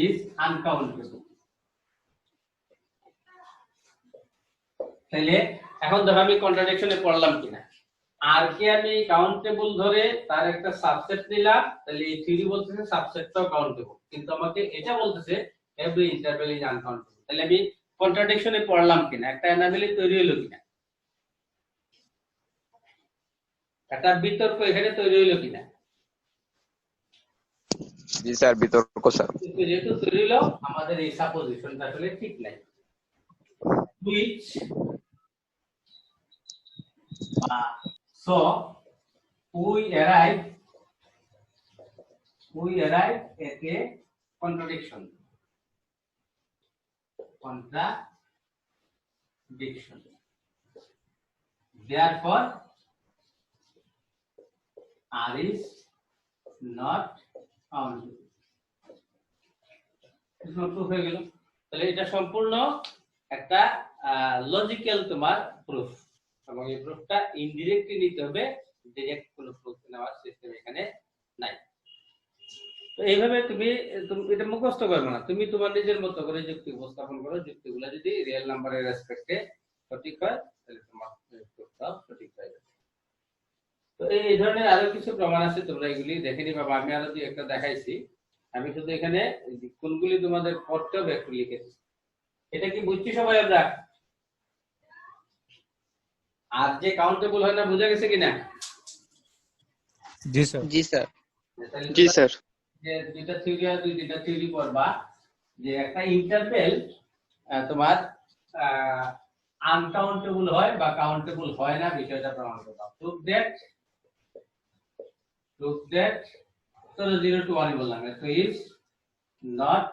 is uncountable. তাহলে এখন দেখো আমি কন্ট্রাডিকশনে পড়লাম কিনা। আর কে আমি কাউন্টেবল ধরে তার একটা সাবসেট নিলাম, তাহলে এই থিওরি বলতেছে সাবসেটটাও কাউন্টেবল, কিন্তু আমাকে এটা বলতেছে এভরি ইন্টারভ্যাল ইজ আনকাউন্টেবল। তাহলে আমি কন্ট্রাডিকশনে পড়লাম কিনা, একটা অ্যানামালি তৈরি হলো কিনা, একটা বিতর্ক এখানে তৈরি হলো কিনা। জি স্যার, বিতর্ক স্যার। যেহেতু তৈরি হলো, আমাদের এই সাপোজিশনটা আসলে ঠিক নাই। which so we arrive at a contradiction. Therefore R is not countable. Proof হয়ে গেল। তাহলে এটা সম্পূর্ণ একটা লজিক্যাল তোমার প্রুফ, এবং এই প্রুফটা ইনডিরেক্টলি নিতে হবে, ডাইরেক্ট কোনো প্রুফ নেওয়ার সিস্টেম এখানে নাই। তো এইভাবে তুমি এটা মুখস্থ করবে না, তুমি তোমার নিজের মতো করে যুক্তি উপস্থাপন করো। যুক্তিগুলো যদি রিয়েল নাম্বারের রেসপেক্টে সঠিক হয় তাহলে তোমার প্রুফটা সঠিক হয়ে যাবে। তো এই ধরনের আরো কিছু প্রমাণ আছে, তোমরা এগুলি দেখে নিবা। আমি আরো দুই একটা দেখাইছি, আমি শুধু এখানে কোনগুলি তোমাদের পড়তে হবে একটু লিখেছি। এটা কি বুঝছি সবাই আমরা? আর যে কাউন্টেবল হয় না, বুঝা গেছে কিনা? জি স্যার। জি স্যার। জি স্যার। যে দুইটা থিওরি আর দুইটা থিওরি পড়বা, যে একটা ইন্টারভেল তোমার আনকাউন্টেবল হয় বা কাউন্টেবল হয় না, বিষয়টা প্রমাণ করবা। প্রুফ দ্যাট তো 0 to 1 বললাম, তো ইজ নট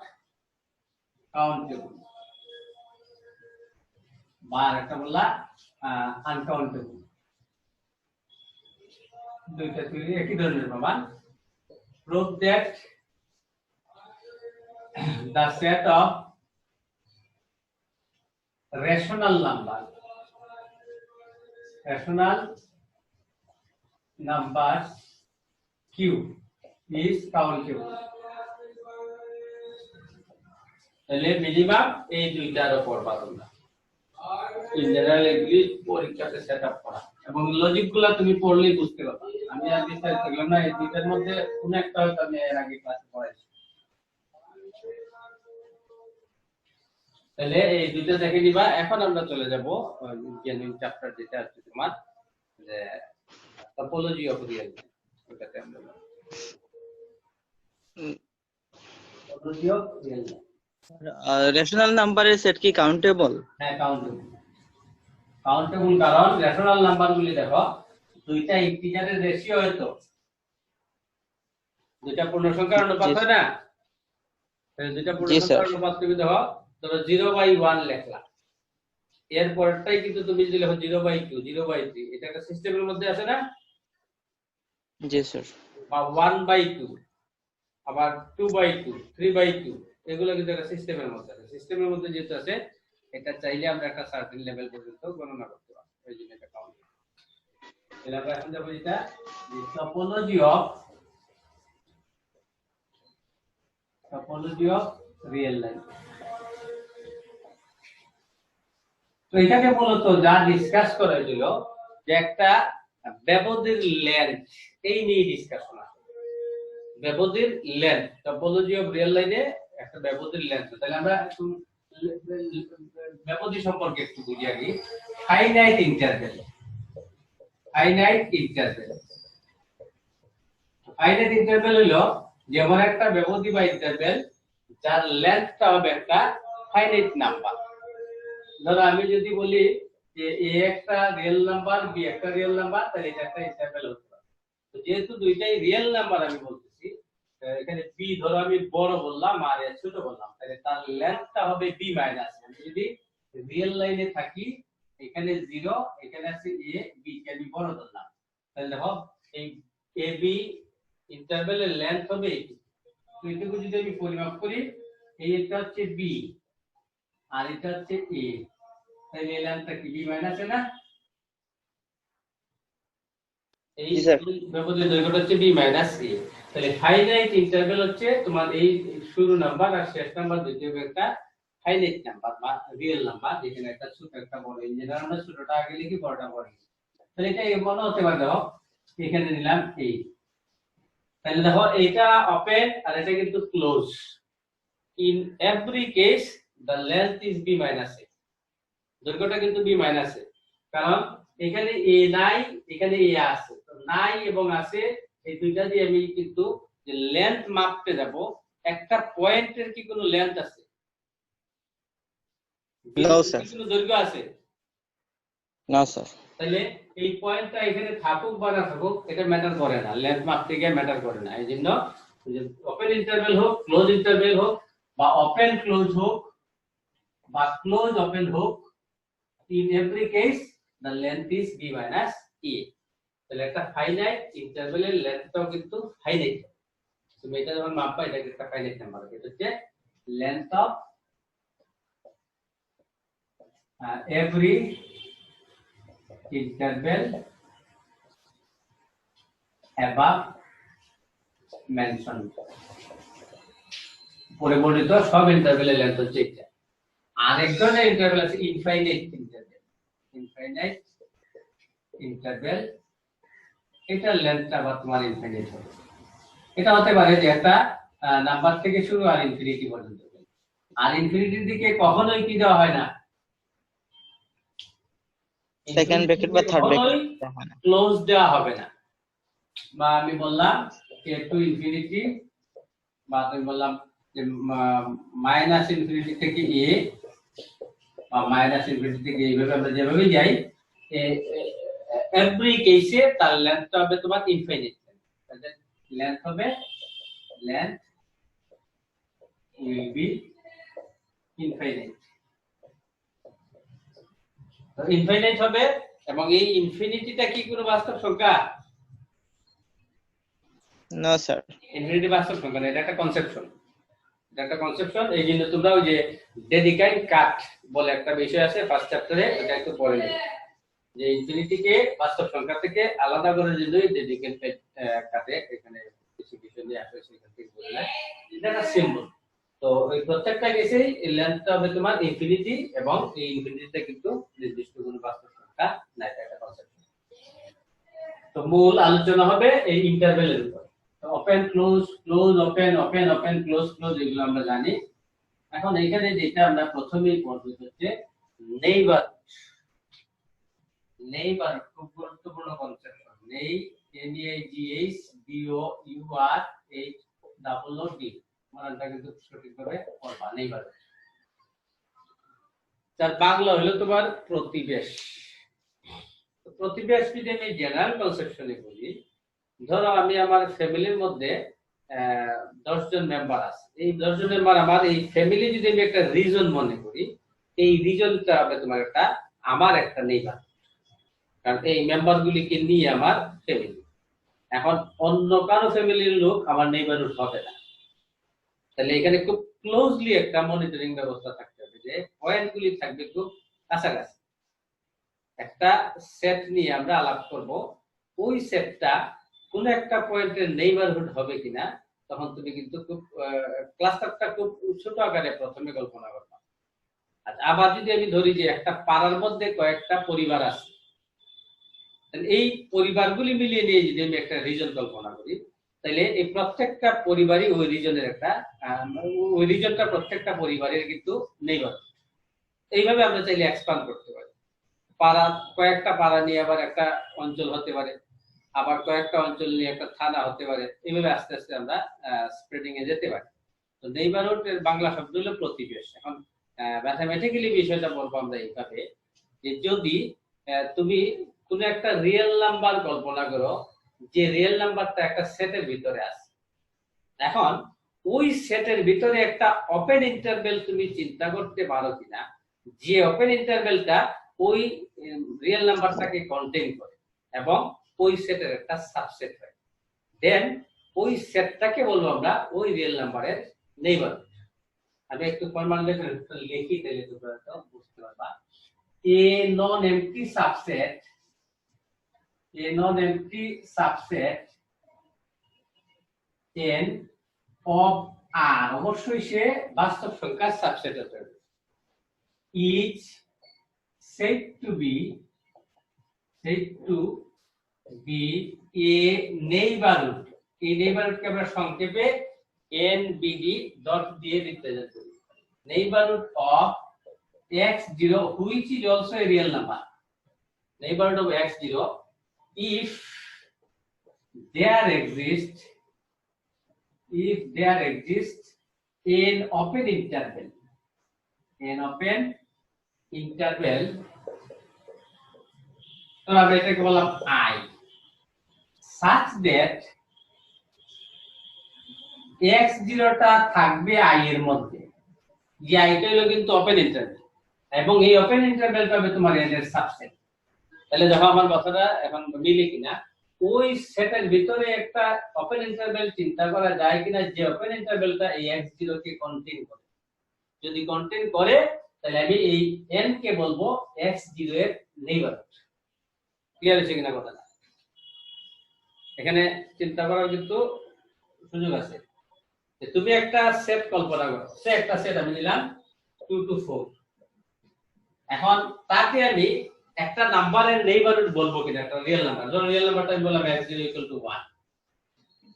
কাউন্টেবল, বা একটা বললা আনকাউন্টেবল। দুইটা থিওরি একই ধরনের প্রমাণ। Proof that the set of rational numbers q is countable. তাহলে মিনিমাম এই দুইটার উপর পড়বা। ইন জেনারেল এগুলি পরীক্ষাতে সেটআপ করা, এবং লজিকগুলো তুমি পড়লেই বুঝতে পারবা। আমি আর বিস্তারিত বললাম না, এই দুইটার মধ্যে কোন একটা হয়তো আমি এর আগে ক্লাসে পড়াইছি। তাহলে এই দুইটা দেখে নিবা। এখন আমরা চলে যাব জ্ঞানীন চ্যাপ্টার, যেটা আছে তোমার যে টপোলজি অফ রিয়েল লাইন। ওটাতে আমরা topology of real line. Rational নাম্বারের সেট কি কাউন্টেবল? হ্যাঁ, কাউন্টেবল কারণ রেশনাল নাম্বারগুলি দেখো দুইটা ইন্টিজারের রেশিও হয়তো, দুইটা পূর্ণসংখ্যার অনুপাত হয় না, তাহলে দুইটা পূর্ণসংখ্যার অনুপাত তুমি দেখো, ধরো 0/1 লেখলা, এর পরেরটাই কিন্তু তুমি যদি লেখো 0/2 0/3, এটা একটা সিস্টেমের মধ্যে আছে না? জি স্যার। বা 1/2, আবার 2/2 3/2, এগুলো কিন্তু একটা সিস্টেমের মধ্যে আছে। সিস্টেমের মধ্যে যেটা আছে, এটা চাইলে আমরা একটা সার্টেন লেভেল পর্যন্ত গণনা করতে পারি, এই জন্য এটা কাউন্ট। তাহলে আমরা এখন যাব এটা টপোলজি অফ রিয়েল লাইন। তো এখানে মূলত যা ডিসকাস করা হয়েছিল যে একটা ব্যবধির লেন্থ, এই নিয়ে ডিসকাশন আছে। ব্যবধির লেন্থ, টপোলজি অফ রিয়েল লাইনে একটা ব্যবধির লেন্থ। তাহলে আমরা একটু ব্যবধি সম্পর্কে একটু বুঝি আগে। Finite interval, finite interval, finite interval হলো যেমন একটা ব্যবধি বা ইন্টারভেল যার লেন্থটা হবে একটা ফাইনাইট নাম্বার। ধরো আমি যদি বলি যে এ একটা রিয়েল নাম্বার, বি একটা রিয়েল নাম্বার, তাহলে এটা একটা ইন্টারভেল হতে পারে। তো যেহেতু দুইটাই রিয়েল নাম্বার আমি বলতেছি, এখানে বি ধরো আমি বড় বললাম আর এ ছোট বললাম, তাহলে তার লেন্থটা হবে বি মাইনাস। আমি যদি রিয়েল লাইনে থাকি, এখানে 0, এখানে আছে এ, বি কে আমি বড় ধরলাম, তাহলে দেখো এই এ বি ইন্টারভেলের লেন্থ হবে এইটুকু। তো এইটুকু যদি আমি পরিমাপ করি, এইটা হচ্ছে বি আর এটা হচ্ছে এ, তাহলে এই লেন্থটা কি বি মাইনাস না? এই জি স্যার। ব্যবধানের দৈর্ঘ্যটা হচ্ছে বি মাইনাস এ। তাহলে ফাইনাইট ইন্টারভেল হচ্ছে তোমার এই শুরু নাম্বার আর শেষ নাম্বার দুইটি একটা ফাইনাইট নাম্বার বা রিয়েল নাম্বার, যেখানে একটা ছোট একটা বড়, এই যে আমরা ছোটটা আগে লিখি বড়টা পরে লিখি। তাহলে এটা মনে হতে পারে, দেখো এখানে নিলাম এই, তাহলে দেখো এটা ওপেন আর এটা কিন্তু close. In every case the length is B minus A, দৈর্ঘ্যটা কিন্তু বি মাইনাস এ, কারণ এখানে এ নাই, এখানে এ আছে, তো নাই এবং আছে এই দুইটা দিয়ে আমি কিন্তু যে লেন্থ মাপতে যাব, একটা পয়েন্টের কি কোনো লেন্থ আছে? No, sir. কোনো দৈর্ঘ্য আছে? না স্যার। তাহলে এই পয়েন্টটা এখানে থাকুক বা না থাকুক এটা ম্যাটার করে না, লেন্থ মাপতে গিয়ে ম্যাটার করে না। এই জন্য ওপেন ইন্টারভেল হোক, ক্লোজ ইন্টারভেল হোক, বা ওপেন ক্লোজ হোক বা ক্লোজ ওপেন হোক, in every case the length is b minus a. তাহলে একটা ফাইনাইট ইন্টারভেলের লেন্থটাও কিন্তু ফাইনাইট। তুমি এটা যখন মাপবা, এটা একটা ফাইনাইট নাম্বার, এটা হচ্ছে length of every interval above mentioned। পরিবর্তিত সব ইন্টারভেলের লেন্থ হচ্ছে এটা। আরেক ধরনের ইন্টারভেল আছে ইনফাইনাইট ইন্টারভেল, ইনফাইনাইট ইন্টারভেল, এটার লেন্থটা আবার তোমার ইনফাইনাইট হবে। এটা হতে পারে যে একটা নাম্বার থেকে শুরু আর ইনফিনিটি পর্যন্ত, আর ইনফিনিটির দিকে কখনোই কি দেওয়া হয় না, সেকেন্ড ব্র্যাকেট বা থার্ড ব্র্যাকেট হয় না। ক্লোজ দেওয়া হবে না। বা আমি বললাম a টু ইনফিনিটি, বা আমি বললাম যে মাইনাস ইনফিনিটি থেকে a, বা মাইনাস ইনফিনিটি থেকে এইভাবে আমরা যেভাবে যাই, এভরি কেসে তার লেন্থটা হবে তোমার ইনফিনিট। তাহলে লেন্থ হবে, লেন্থ উইল বি ইনফিনিট। তো ইনফিনিট হবে, এবং এই ইনফিনিটিটা কি কোনো বাস্তব সংখ্যা? না স্যার। ইনফিনিটি বাস্তব সংখ্যা না, এটা একটা কনসেপশন, এটা একটা কনসেপশন। এই জন্য তোমরা ওই যে ডেডিকাইন কাট বলে একটা বিষয় আছে ফার্স্ট চ্যাপ্টারে, এটা একটু পড়ে নিও, যে ইনফিনিটিকে বাস্তব সংখ্যা থেকে আলাদা করার জন্য ডেডিকাইন কাটে এখানে কিছু বিষয় নিয়ে আসে, সেখান থেকে বললে এটা একটা সিম্বল। তো ওই প্রত্যেকটা কেসেই লেন্থটা হবে তোমার ইনফিনিটি, এবং এই ইনফিনিটিতে কিন্তু নির্দিষ্ট কোনো বাস্তব সংখ্যা না, এটা একটা কনসেপ্ট। তো মূল আলোচনা হবে এই ইন্টারভেলের উপর। Open close, close open, open open, close close, এগুলো আমরা জানি। এখন এখানে যেটা আমরা প্রথমেই পড়ব হচ্ছে নেইবার। নেইবার খুব গুরুত্বপূর্ণ কনসেপশন। নেই, NEIGH BOURHOOD, মানটা কিন্তু সঠিকভাবে পড়বা, নেইবার। তার বাংলা হলো তোমার প্রতিবেশ। প্রতিবেশ যদি আমি জেনারেল কনসেপশনে বলি, ধরো আমি আমার ফ্যামিলির মধ্যে 10 জন মেম্বার আছে, এই 10 জন মেম্বার আমার এই ফ্যামিলি যদি আমি একটা রিজন মনে করি, এই রিজনটা হবে তোমার একটা আমার একটা নেইবার, কারণ এই মেম্বারগুলিকে নিয়ে আমার ফ্যামিলি। এখন অন্য কারো ফ্যামিলির লোক আমার নেইবারহুড হবে না, তাহলে এখানে খুব ক্লোজলি একটা মনিটরিং ব্যবস্থা থাকতে হবে, যে পয়েন্টগুলি থাকবে খুব কাছাকাছি। একটা সেট নিয়ে আমরা আলাপ করব, ওই সেটটা কোন একটা পয়েন্টের নেইবারহুড হবে কিনা, তখন তুমি কিন্তু খুব ক্লাস্টারটা খুব ছোট আকারে প্রথমে কল্পনা করবা। আবার যদি আমি ধরি যে একটা পাড়ার মধ্যে কয়েকটা পরিবার আছে, এই পরিবারগুলি মিলিয়ে নিয়ে যদি আমি একটা রিজন কল্পনা করি, তাহলে এই প্রত্যেকটা পরিবারই ওই রিজনের একটা, ওই রিজনটা প্রত্যেকটা পরিবারের কিন্তু নেইবারহুড। এইভাবে আমরা চাইলে এক্সপ্যান্ড করতে পারি। পাড়া, কয়েকটা পাড়া নিয়ে আবার একটা অঞ্চল হতে পারে, আবার কয়েকটা অঞ্চল নিয়ে একটা থানা হতে পারে। এইভাবে আস্তে আস্তে আমরা স্প্রেডিং এ যেতে পারি। তো নেইবারহুড এর বাংলা শব্দ হলো প্রতিবেশ। এখন ম্যাথমেটিক্যালি বিষয়টা বলবো আমরা এইভাবে যে যদি তুমি কোন একটা রিয়েল নাম্বার কল্পনা করো, যে রিয়েল নাম্বারটা একটা সেটের ভিতরে আছে। এখন ওই সেটের ভিতরে একটা ওপেন ইন্টারভ্যাল তুমি চিন্তা করতে পারো কিনা, যে ওপেন ইন্টারভ্যালটা ওই রিয়েল নাম্বারটাকে কন্টেইন করে এবং ওই সেটের একটা সাবসেট হয়, দেন ওই সেটটাকে বলবো আমরা ওই রিয়েল নাম্বারের নেইবারহুড। আমি একটু ফরমাল লিখি তাহলে তোমরা তো বুঝতে পারবা। A non-empty subset n of R, অবশ্যই সে বাস্তব সংখ্যার সাবসেট হতে হবে, is said to be a neighborhood। এই নেইবারহুডকে আমরা সংক্ষেপে NBD ডট দিয়ে লিখতে যাচ্ছি। Neighborhood of x0 which is also a real number, neighborhood of x0 if there exists an open interval তো আমরা এটাকে বললাম I, such that x0 টা থাকবে I এর মধ্যে, যে আইটা হলো কিন্তু ওপেন ইন্টারভ্যাল এবং এই ওপেন ইন্টারভ্যালটা হবে তোমার n এর সাবসেট। তাহলে দেখো আমার কথাটা এখন মিলে কিনা। ওই সেটের ভিতরে একটা ওপেন ইন্টারভ্যাল চিন্তা করা যায় কিনা, যে ওপেন ইন্টারভ্যালটা এই x0 কে কন্টেইন করে। যদি কন্টেইন করে তাহলে আমি এই n কে বলবো x0 এর নেইবারহুড। ক্লিয়ার হচ্ছে কিনা কথাটা? এখানে চিন্তা করার কিন্তু সুযোগ আছে। তুমি একটা সেট কল্পনা করো, সে একটা সেট আমি নিলাম 2 to 4। এখন তাকে আমি একটা নাম্বারের নেইবারহুড বলবো কিনা, একটা রিয়েল নাম্বার, ধরো রিয়েল নাম্বারটা আমি বললাম x0 = 1।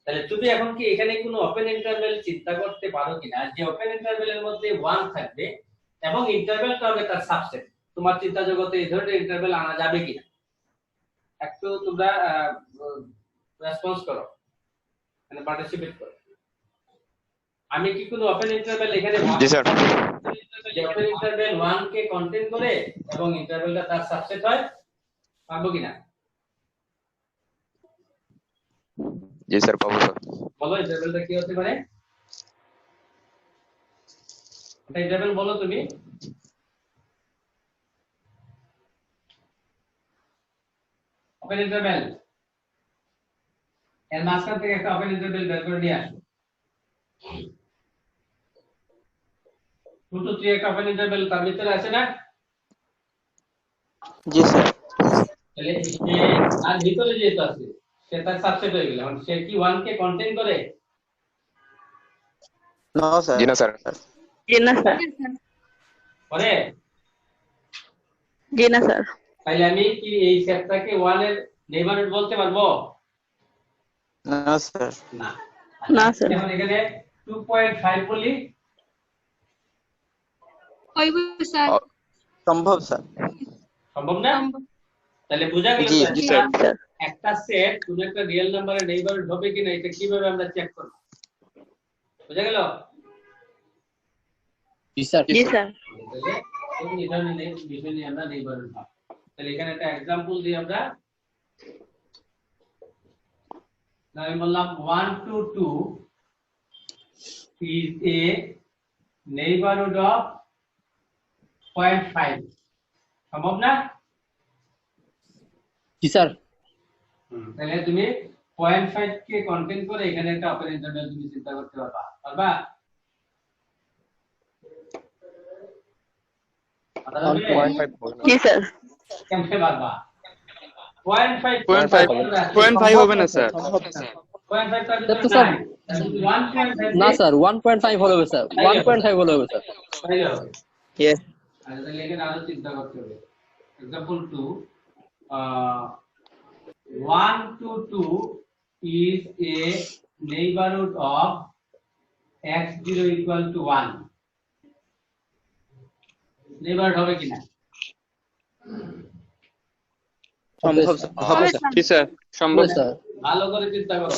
তাহলে তুমি এখন কি এখানে কোনো ওপেন ইন্টারভ্যাল চিন্তা করতে পারো কিনা, যে ওপেন ইন্টারভ্যালের মধ্যে 1 থাকবে এবং ইন্টারভ্যালটা হবে তার সাবসেট? তোমার চিন্তা জগতে এই ধরনের ইন্টারভ্যাল আনা যাবে কিনা? একটু তোমরা রেসপন্স করো, মানে পার্টিসিপেট করো। আমি কি কোনো ওপেন ইন্টারভ্যাল এখানে জি স্যার। যে ওপেন ইন্টারভ্যাল 1 কে কন্টেইন করে এবং ইন্টারভ্যালটা তার সাবসেট হয়, পাবো কিনা? জি স্যার, পাবো স্যার। বলো ইন্টারভ্যালটা কি হতে পারে? এটা ইন্টারভ্যাল বলো তুমি। ওপেন ইন্টারভ্যাল এর মাঝখান থেকে একটা ওপেন ইন্টারভ্যাল বের করে নিয়ে আসো। 2 to 3 একটা ওপেন ইন্টারভ্যাল তার ভিতরে আছে না? জি স্যার। তাহলে আর ভিতরে যেটা আছে সেটা সাবসেট হয়ে গেল। মানে সে কি 1 কে কন্টেইন করে? No sir. জি না স্যার। জি না স্যার। করে? জি না স্যার। তাহলে আমি কি এই সেটটাকে 1 এর নেইবারহুড বলতে পারবো? না স্যার। না। না স্যার। এখন এখানে 2.5 বলি, হইব স্যার। সম্ভব স্যার। সম্ভব না? তাহলে বোঝা গেল জি, তো জি স্যার। একটা সেট কোন একটা রিয়েল নাম্বারের নেইবারহুড হবে কিনা এটা কিভাবে আমরা চেক করব? বোঝা গেল? জি স্যার। জি স্যার। তাহলে এই ধরনের বিষয় নিয়ে আমরা নেইবারহুড পাবো। তাহলে এখানে একটা एग्जांपल দিই আমরা। না আমি বললাম 1 to 2 is a neighborhood of 0.5, সম্ভব না? জি স্যার। তাহলে তুমি 0.5 কে কন্টেইন করে এখানে একটা ওপেন ইন্টারভ্যাল তুমি চিন্তা করতে পারবা, পারবা? জি স্যার। কেমনে পারবা? 0.5 হবে না স্যার। 0.5 তার তো ভিতরে স্যার, নাই। 1.5 না স্যার 1.5 হলে হবে স্যার। 1.5 হলে হবে স্যার। তাই হবে। ইয়েস। তাহলে এখানে আরো চিন্তা করতে হবে। Example 2, 1 to 2 is a neighborhood of x0 = 1, neighbourhood হবে কিনা? সম্ভব স্যার। হবে স্যার। জি স্যার সম্ভব হবে স্যার। ভালো করে চিন্তা করো।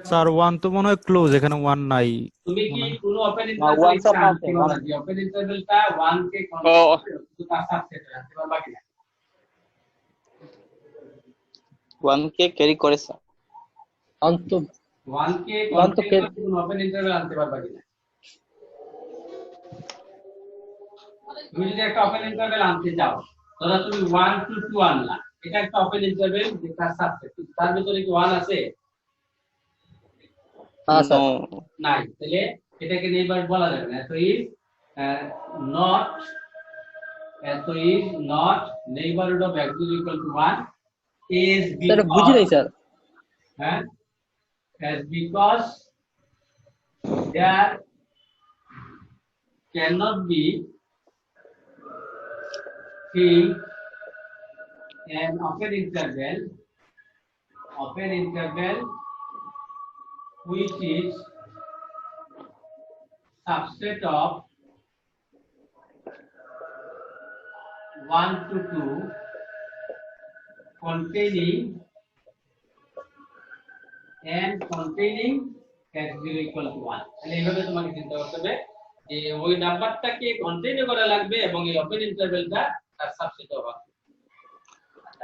স্যার ওয়ান তো মনে হয় ক্লোজ, এখানে ওয়ান নাই। তুমি কি কোনো ওপেন one ইন্টারভেল sir আনতে পারবা কি? ওপেন ইন্টারভেলটা 1 কে ও শুধু তার সাবসেট আনতে পারবা কিনা? 1 কে ক্যারি করে স্যার। অন্ত 1 কে One তো কন্টেইন করে কোনো ওপেন ইন্টারভেল আনতে পারবা কিনা? তুমি যদি একটা ওপেন ইন্টারভেল আনতে চাও, ধরো তুমি 1 to 2 আনলা, এটা একটা ওপেন ইন্টারভেল যে তার সাবসেট, তার ভিতরে কি 1 আছে? হ্যাঁ স্যার। No, নাই, তাহলে এটাকে নেইবারহুড বলা যাবে না। তো ইজ নট, তো is not neighbourhood of x is equal to 1 is sir বুঝি নাই sir. and as because there cannot be in an open interval which is subset of 1 to 2 containing x0 equal to 1. তাহলে এইভাবে তোমাকে চিন্তা করতে হবে যে ওই নাম্বারটাকে কন্টিনিউ করা লাগবে এবং এই ওপেন ইন্টারভ্যালটা তার সাবসেট হবে।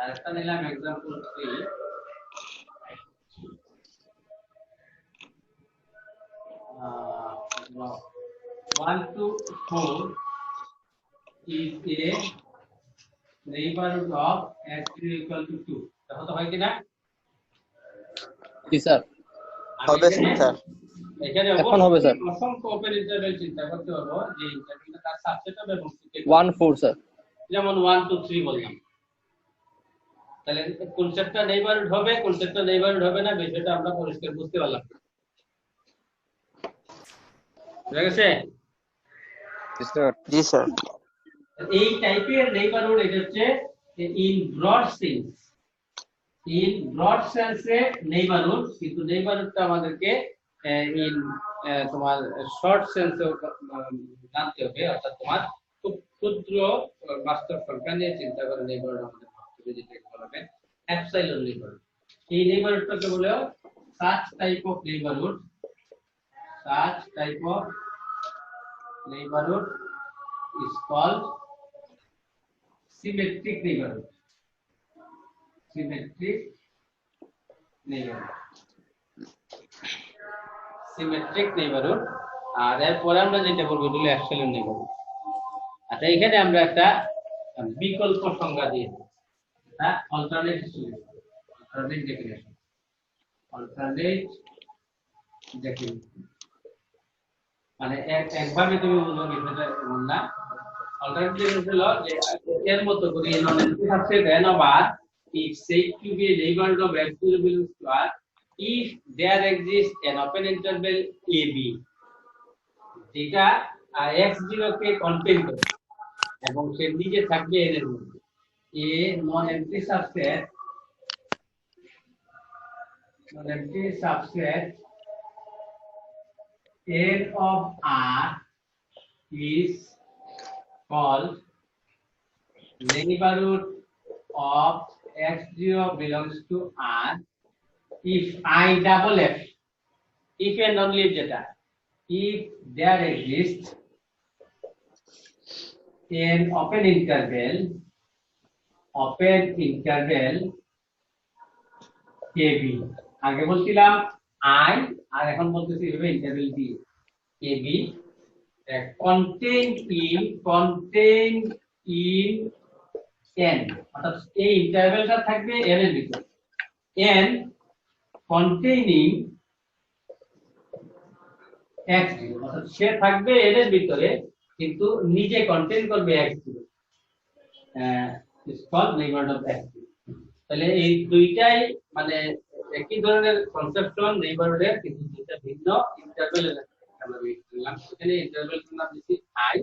আরেকটা নিলাম example 3। 1 to 4 is a neighborhood of x0 equal to 2. দেখো তো হয় কিনা? জি স্যার। হবে স্যার। এখানে এখন হবে স্যার। অসংখ্য ওপেন ইন্টারভ্যাল চিন্তা করতে পারবো যে ইন্টারভ্যালটা তার সাবসেট হবে এবং 1 4 স্যার। যেমন 1 2 3 বললাম। তাহলে কনসেপ্টটা নেইবারহুড হবে, কনসেপ্টটা নেইবারহুড হবে না, বিষয়টা আমরা পরিষ্কার বুঝতে পারলাম। বুঝা গেছে? জি স্যার। এই টাইপের নেইবারহুড এটা হচ্ছে in broad sense. In broad সেন্সে নেইবারহুড, কিন্তু নেইবারহুডটা আমাদেরকে ইন তোমার শর্ট সেন্সে জানতে হবে, অর্থাৎ তোমার খুব ক্ষুদ্র বাস্তব সংখ্যা নিয়ে চিন্তা করে নেইবারহুড আমাদের ভাবতে হবে, যেটাকে বলা হবে অ্যাপসাইলন নেইবারহুড। এই নেইবারহুডটাকে বলে such type of neighbourhood, such type of neighborhood is called symmetric neighborhood. Symmetric neighborhood. Symmetric neighborhood. আর এরপরে আমরা যেটা বলবো এটা হলো অ্যাপসাইলন নেইবারহুড। আচ্ছা, এখানে আমরা একটা বিকল্প সংজ্ঞা দিয়েছি, হ্যাঁ, alternate solution, alternate definition, alternate definition মানে একভাবে তুমি বুঝো বিষয়টা এমন না। অল্টারনেটিভ হলো যে এর মতো করে এই নন এন্ট্রি subset n of r is said to be a neighborhood of x0 belongs to r if there exists an open interval ab যেটা x0 কে কন্টেইন করে এবং সে নিজে থাকবে n এর মধ্যে। a নন এন্ট্রি subset n of r is called neighborhood of x0 belongs to r if I double f, if and only if যেটা, if there exists an open interval ab, আগে বলছিলাম I আর এখন বলতেছি এভাবে interval d ab contained in n, অর্থাৎ এই ইন্টারভ্যালটা থাকবে n এর ভিতরে, n containing x0, অর্থাৎ সে থাকবে n এর ভিতরে কিন্তু নিজে কন্টেইন করবে x0, is called neighborhood of x0। তাহলে এই দুইটাই মানে একই ধরনের কনসেপচুয়াল নেইবারহুডের, কিন্তু দুইটা ভিন্ন ইন্টারভ্যালের আমরা ইউজ করলাম। এখানে ইন্টারভ্যালটার নাম দিচ্ছি i,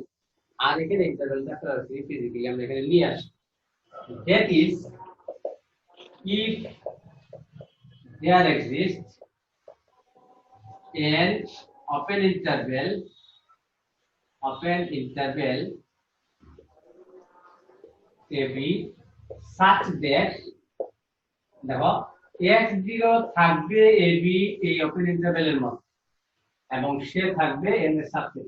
আর এখানে ইন্টারভ্যালটা সরাসরি ফিজিক্যালি আমরা এখানে নিয়ে আসি। that is if there exists an open interval open interval AB such that দেখো x0 থাকবে AB এই ওপেন ইন্টারভ্যালের মধ্যে এবং সে থাকবে n এর সাথে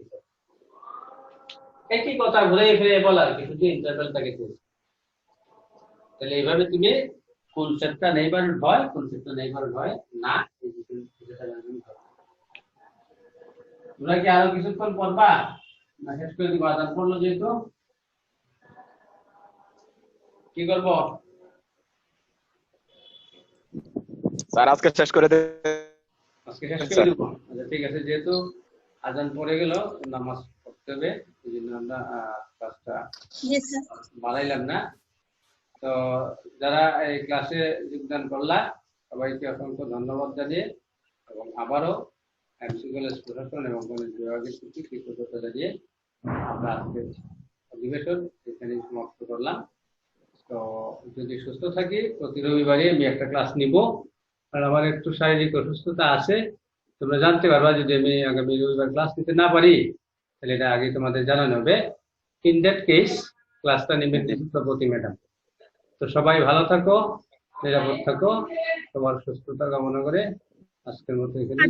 একই কথা ঘুরে ফিরে বলার কি শুধু ইন্টারভ্যালটাকে চেঞ্জ তাহলে এইভাবে তুমি কনসেপ্টটা নেইবারহুড হয় না এই বিষয়টা জানবেন তোমরা কি আরো কিছুক্ষণ পড়বা না শেষ করে দিবা আদান পড়লো যেহেতু কি করবো স্যার আজকে শেষ করে দে আজকে শেষ করে দিব আচ্ছা ঠিক আছে যেহেতু আজান পড়ে গেল নামাজ পড়তে হবে এই জন্য আমরা ক্লাসটা বাড়াইলাম না তো যারা এই ক্লাসে যোগদান করলা সবাইকে অসংখ্য ধন্যবাদ জানিয়ে এবং আবারও এমসি কলেজ প্রশাসন এবং কলেজ বিভাগের প্রতি কৃতজ্ঞতা জানিয়ে আমরা আজকে অধিবেশন এখানে সমাপ্ত করলাম তো যদি সুস্থ থাকি প্রতি রবিবারে আমি একটা ক্লাস নিব আর আমার একটু শারীরিক অসুস্থতা আছে তোমরা জানতে পারবা যদি আমি আগামী রবিবার ক্লাস নিতে না পারি তাহলে এটা আগে তোমাদের জানানো হবে ইন দ্যাট কেস ক্লাসটা নেবেন প্রতি ম্যাডাম তো সবাই ভালো থাকো নিরাপদ থাকো সবার সুস্থতা কামনা করে আজকের মতো এখানে